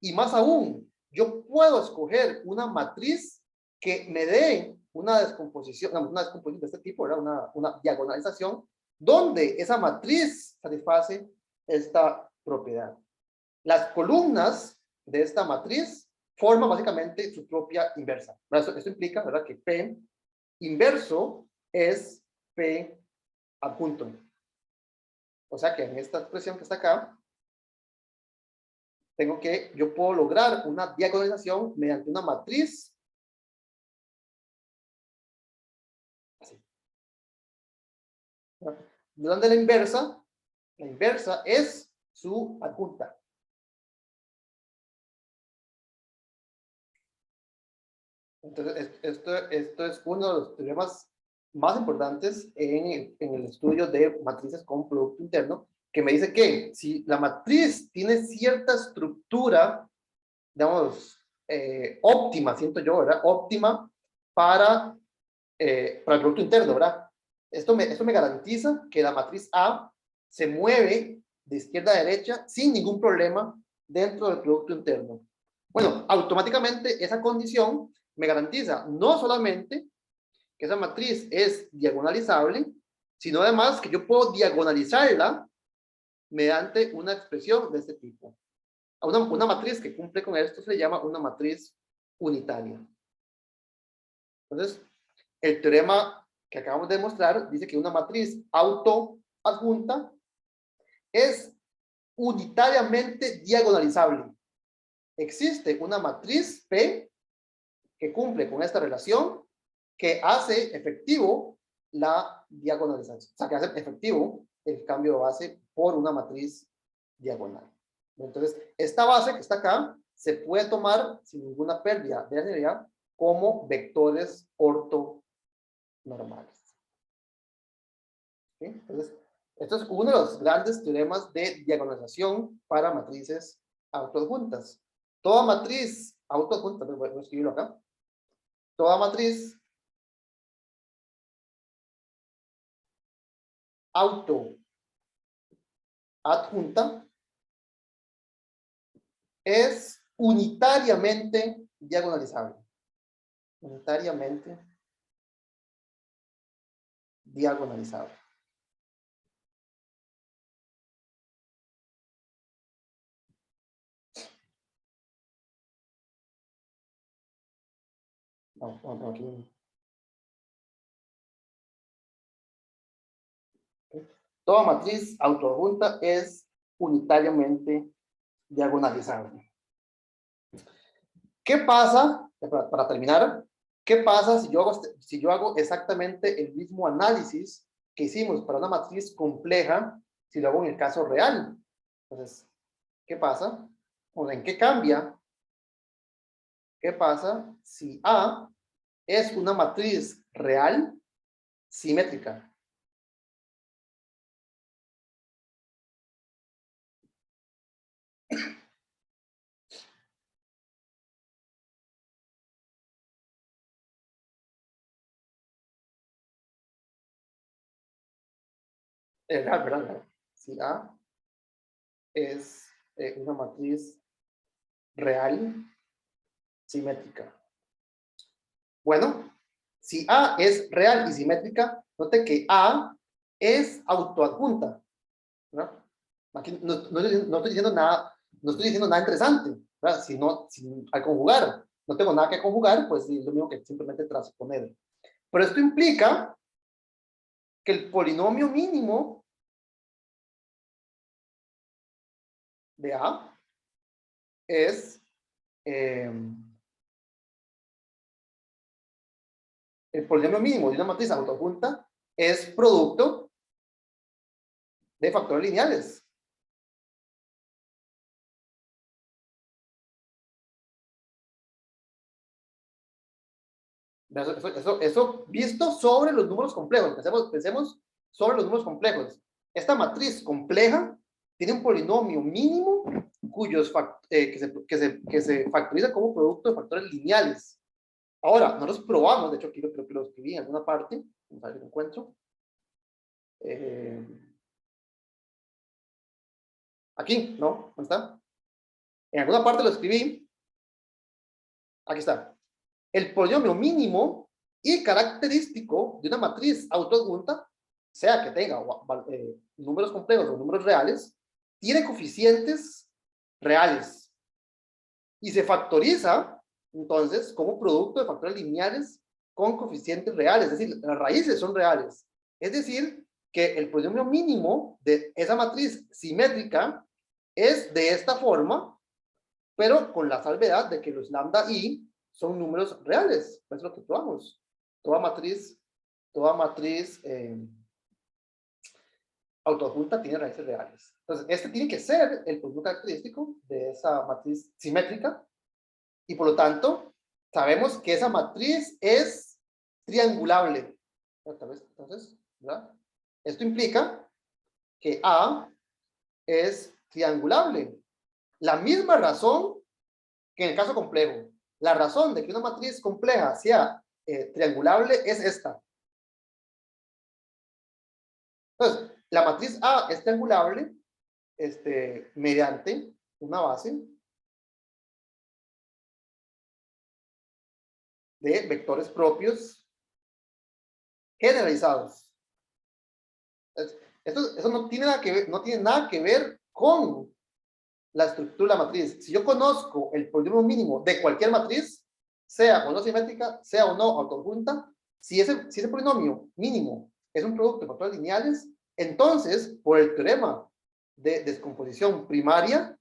Y más aún, yo puedo escoger una matriz que me dé una descomposición de este tipo, ¿verdad? Una diagonalización, donde esa matriz satisface esta propiedad. Las columnas de esta matriz forman básicamente su propia inversa. Esto implica, ¿verdad?, que P inverso es P adjunto. O sea que en esta expresión que está acá, yo puedo lograr una diagonalización mediante una matriz. Así. Durante la inversa es su adjunta. Entonces, esto es uno de los teoremas más importantes en el estudio de matrices con producto interno, que me dice que si la matriz tiene cierta estructura, digamos, óptima, siento yo, ¿verdad? Óptima para el producto interno, ¿verdad? Esto me garantiza que la matriz A se mueve de izquierda a derecha sin ningún problema dentro del producto interno. Bueno, automáticamente esa condición me garantiza no solamente que esa matriz es diagonalizable, sino además que yo puedo diagonalizarla mediante una expresión de este tipo. Una matriz que cumple con esto se llama una matriz unitaria. Entonces, el teorema que acabamos de demostrar dice que una matriz autoadjunta es unitariamente diagonalizable. Existe una matriz P que cumple con esta relación, que hace efectivo la diagonalización. O sea, que hace efectivo el cambio de base por una matriz diagonal. Entonces, esta base que está acá se puede tomar sin ninguna pérdida de linealidad como vectores ortonormales. ¿Sí? Entonces, esto es uno de los grandes teoremas de diagonalización para matrices autoadjuntas. Toda matriz autoadjunta, voy a escribirlo acá. Toda matriz autoadjunta es unitariamente diagonalizable. Unitariamente diagonalizable. No, aquí. Toda matriz autoadjunta es unitariamente diagonalizable. ¿Qué pasa, para terminar, qué pasa si yo hago exactamente el mismo análisis que hicimos para una matriz compleja, si lo hago en el caso real? Entonces, ¿qué pasa? O ¿en qué cambia? ¿Qué pasa si A es una matriz real simétrica? Real, ¿verdad? Si A es una matriz real simétrica. Bueno, si A es real y simétrica, note que A es autoadjunta, ¿verdad? Aquí no estoy diciendo nada, no estoy diciendo nada interesante, ¿verdad? Si al conjugar no tengo nada que conjugar, pues es lo mismo que simplemente transponer. Pero esto implica que el polinomio mínimo de A es el polinomio mínimo de una matriz autoadjunta es producto de factores lineales. Eso visto sobre los números complejos. Pensemos sobre los números complejos. Esta matriz compleja tiene un polinomio mínimo que se factoriza como producto de factores lineales. Ahora, nosotros probamos, de hecho aquí creo que lo escribí en alguna parte, vamos a ver si lo encuentro. Aquí, ¿no? ¿Dónde está? En alguna parte lo escribí. Aquí está. El polinomio mínimo y característico de una matriz autoadjunta, sea que tenga números complejos o números reales, tiene coeficientes reales. Y se factoriza, entonces, como producto de factores lineales con coeficientes reales, es decir, las raíces son reales. Es decir, que el polinomio mínimo de esa matriz simétrica es de esta forma, pero con la salvedad de que los lambda i son números reales. Eso es lo que probamos. Toda matriz autoadjunta tiene raíces reales. Entonces, este tiene que ser el polinomio característico de esa matriz simétrica, y por lo tanto, sabemos que esa matriz es triangulable. Entonces, ¿verdad? Esto implica que A es triangulable. La misma razón que en el caso complejo. La razón de que una matriz compleja sea triangulable es esta. Entonces, la matriz A es triangulable mediante una base de vectores propios generalizados. Eso no tiene nada que ver con la estructura de la matriz. Si yo conozco el polinomio mínimo de cualquier matriz, sea o no simétrica, sea o no autoadjunta, si ese polinomio mínimo es un producto de factores lineales, entonces, por el teorema de descomposición primaria,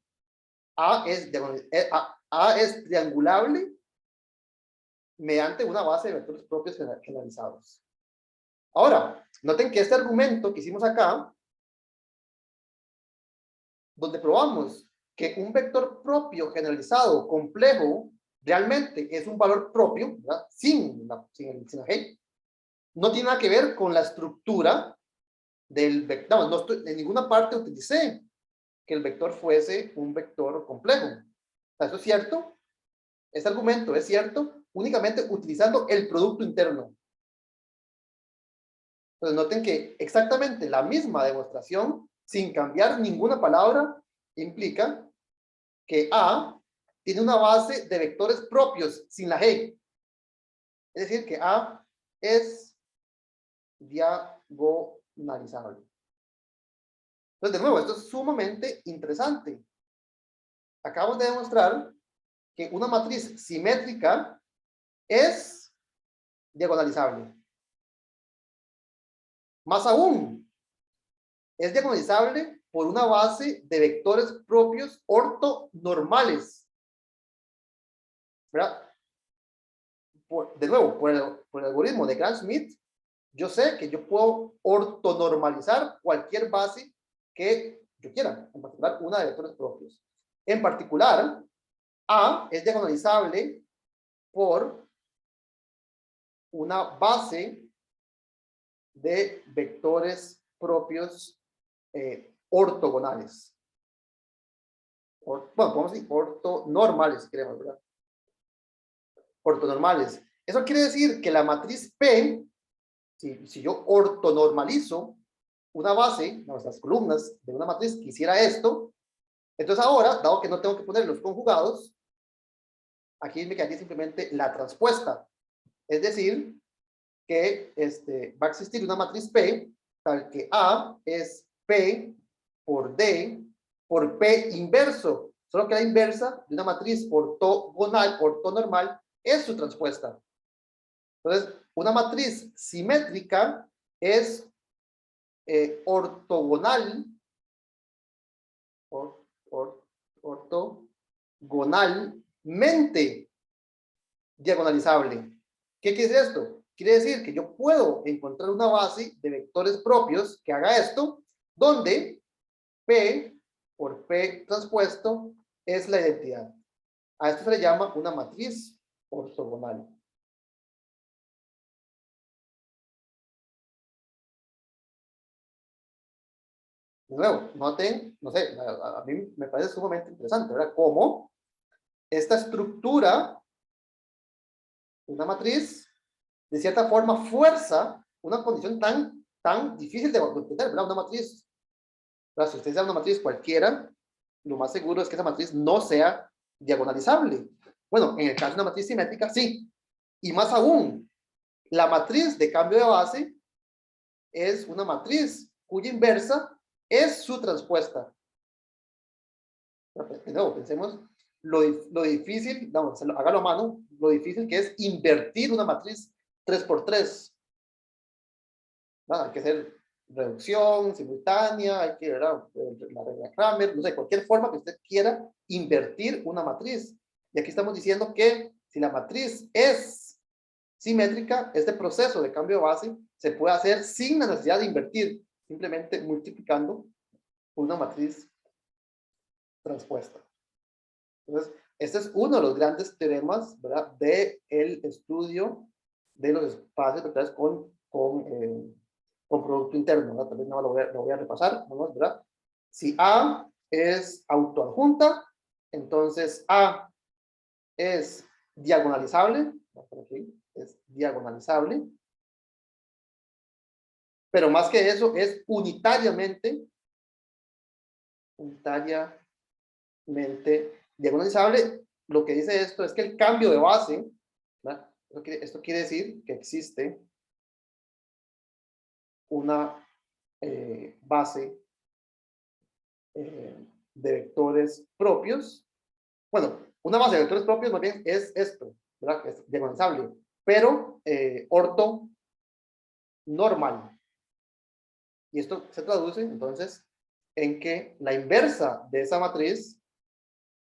A es triangulable mediante una base de vectores propios generalizados. Ahora, noten que este argumento que hicimos acá, donde probamos que un vector propio generalizado complejo realmente es un valor propio, ¿verdad? Sin la G, no tiene nada que ver con la estructura del vector. No en ninguna parte utilicé que el vector fuese un vector complejo. O sea, eso es cierto. Este argumento es cierto únicamente utilizando el producto interno. Entonces noten que exactamente la misma demostración, sin cambiar ninguna palabra, implica que A tiene una base de vectores propios sin la G. Es decir, que A es diagonalizable. Entonces, de nuevo, esto es sumamente interesante. Acabamos de demostrar que una matriz simétrica es diagonalizable. Más aún, es diagonalizable por una base de vectores propios ortonormales. ¿Verdad? De nuevo, por el algoritmo de Gram-Schmidt, yo sé que yo puedo ortonormalizar cualquier base que yo quiera, en particular una de vectores propios. En particular, A es diagonalizable por una base de vectores propios ortogonales. Bueno, podemos decir ortonormales, queremos, ¿verdad? Ortonormales. Eso quiere decir que la matriz P, si yo ortonormalizo una base, nuestras columnas de una matriz que hiciera esto, entonces ahora, dado que no tengo que poner los conjugados, aquí me quedaría simplemente la transpuesta. Es decir, que va a existir una matriz P, tal que A es P por D por P inverso, solo que la inversa de una matriz ortonormal es su transpuesta. Entonces, una matriz simétrica es ortogonalmente diagonalizable. ¿Qué quiere decir esto? Quiere decir que yo puedo encontrar una base de vectores propios que haga esto, donde P por P transpuesto es la identidad. A esto se le llama una matriz ortogonal. De nuevo, noten, no sé, a mí me parece sumamente interesante, ¿verdad? Cómo esta estructura, una matriz, de cierta forma fuerza una condición tan difícil de obtener, ¿verdad? Una matriz, ¿verdad? Si ustedes dan una matriz cualquiera, lo más seguro es que esa matriz no sea diagonalizable. Bueno, en el caso de una matriz simétrica, sí. Y más aún, la matriz de cambio de base es una matriz cuya inversa es su transpuesta. De nuevo, pensemos lo difícil, vamos, hágalo a mano, lo difícil que es invertir una matriz 3x3. ¿Verdad? Hay que hacer reducción simultánea, hay que, ¿verdad? La regla Kramer, no sé, cualquier forma que usted quiera invertir una matriz. Y aquí estamos diciendo que si la matriz es simétrica, este proceso de cambio de base se puede hacer sin la necesidad de invertir, simplemente multiplicando una matriz transpuesta. Entonces, este es uno de los grandes teoremas, ¿verdad?, del estudio de los espacios vectoriales con producto interno, ¿verdad? Tal vez no lo voy a repasar, vamos, ¿verdad? Si A es autoadjunta, entonces A es diagonalizable, aquí, es diagonalizable, pero más que eso es unitariamente diagonalizable. Lo que dice esto es que el cambio de base, ¿verdad? Esto quiere decir que existe una base de vectores propios. Bueno, una base de vectores propios más bien es esto, ¿verdad? Es diagonalizable, pero ortonormal. Y esto se traduce entonces en que la inversa de esa matriz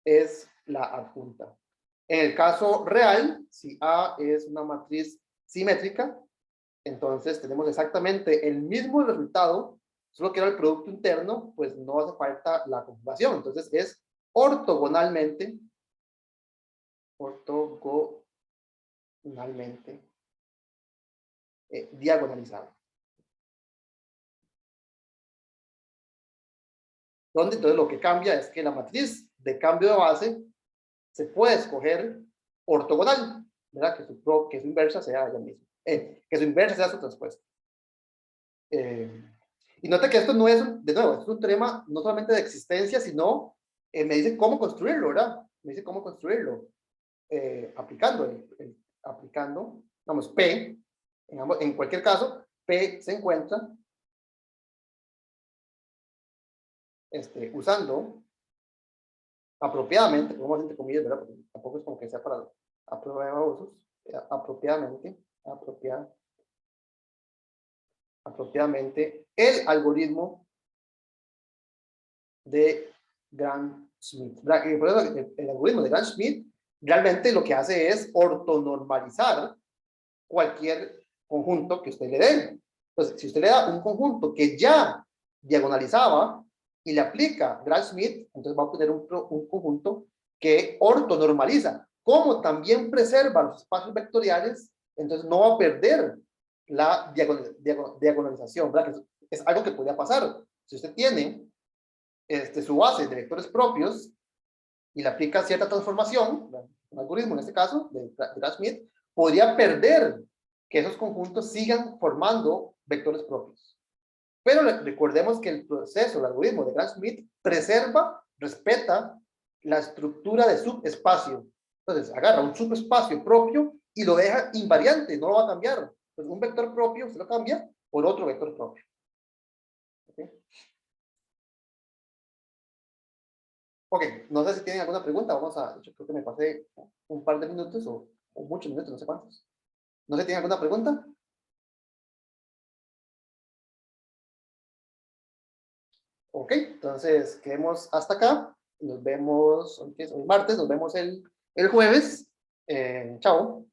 es la adjunta. En el caso real, si A es una matriz simétrica, entonces tenemos exactamente el mismo resultado, solo que era el producto interno, pues no hace falta la conjugación. Entonces es ortogonalmente diagonalizable. Donde entonces lo que cambia es que la matriz de cambio de base se puede escoger ortogonal, ¿verdad? Que su inversa sea ella misma, que su inversa sea su transpuesta. Y note que esto no es, de nuevo, esto es un teorema no solamente de existencia, sino me dice cómo construirlo, ¿verdad? Me dice cómo construirlo, aplicando, vamos, P, en cualquier caso, P se encuentra usando apropiadamente, como entre comillas, ¿verdad? Porque tampoco es como que sea para a prueba de usos, apropiadamente el algoritmo de Gram-Schmidt. Por eso el algoritmo de Gram-Schmidt realmente lo que hace es ortonormalizar cualquier conjunto que usted le dé. Entonces, si usted le da un conjunto que ya diagonalizaba y le aplica Gram-Schmidt, entonces va a obtener un conjunto que ortonormaliza. Como también preserva los espacios vectoriales, entonces no va a perder la diagonalización, ¿verdad? Que es algo que podría pasar. Si usted tiene su base de vectores propios y le aplica cierta transformación, un algoritmo en este caso, de Gram-Schmidt, podría perder que esos conjuntos sigan formando vectores propios. Pero recordemos que el proceso, el algoritmo de Gram-Schmidt, respeta la estructura de subespacio. Entonces, agarra un subespacio propio y lo deja invariante, no lo va a cambiar. Entonces, un vector propio se lo cambia por otro vector propio. ¿Okay? Ok, no sé si tienen alguna pregunta. Yo creo que me pasé un par de minutos o muchos minutos, no sé cuántos. No sé si tienen alguna pregunta. Ok, entonces quedemos hasta acá. Nos vemos, hoy martes, nos vemos el jueves. Chao.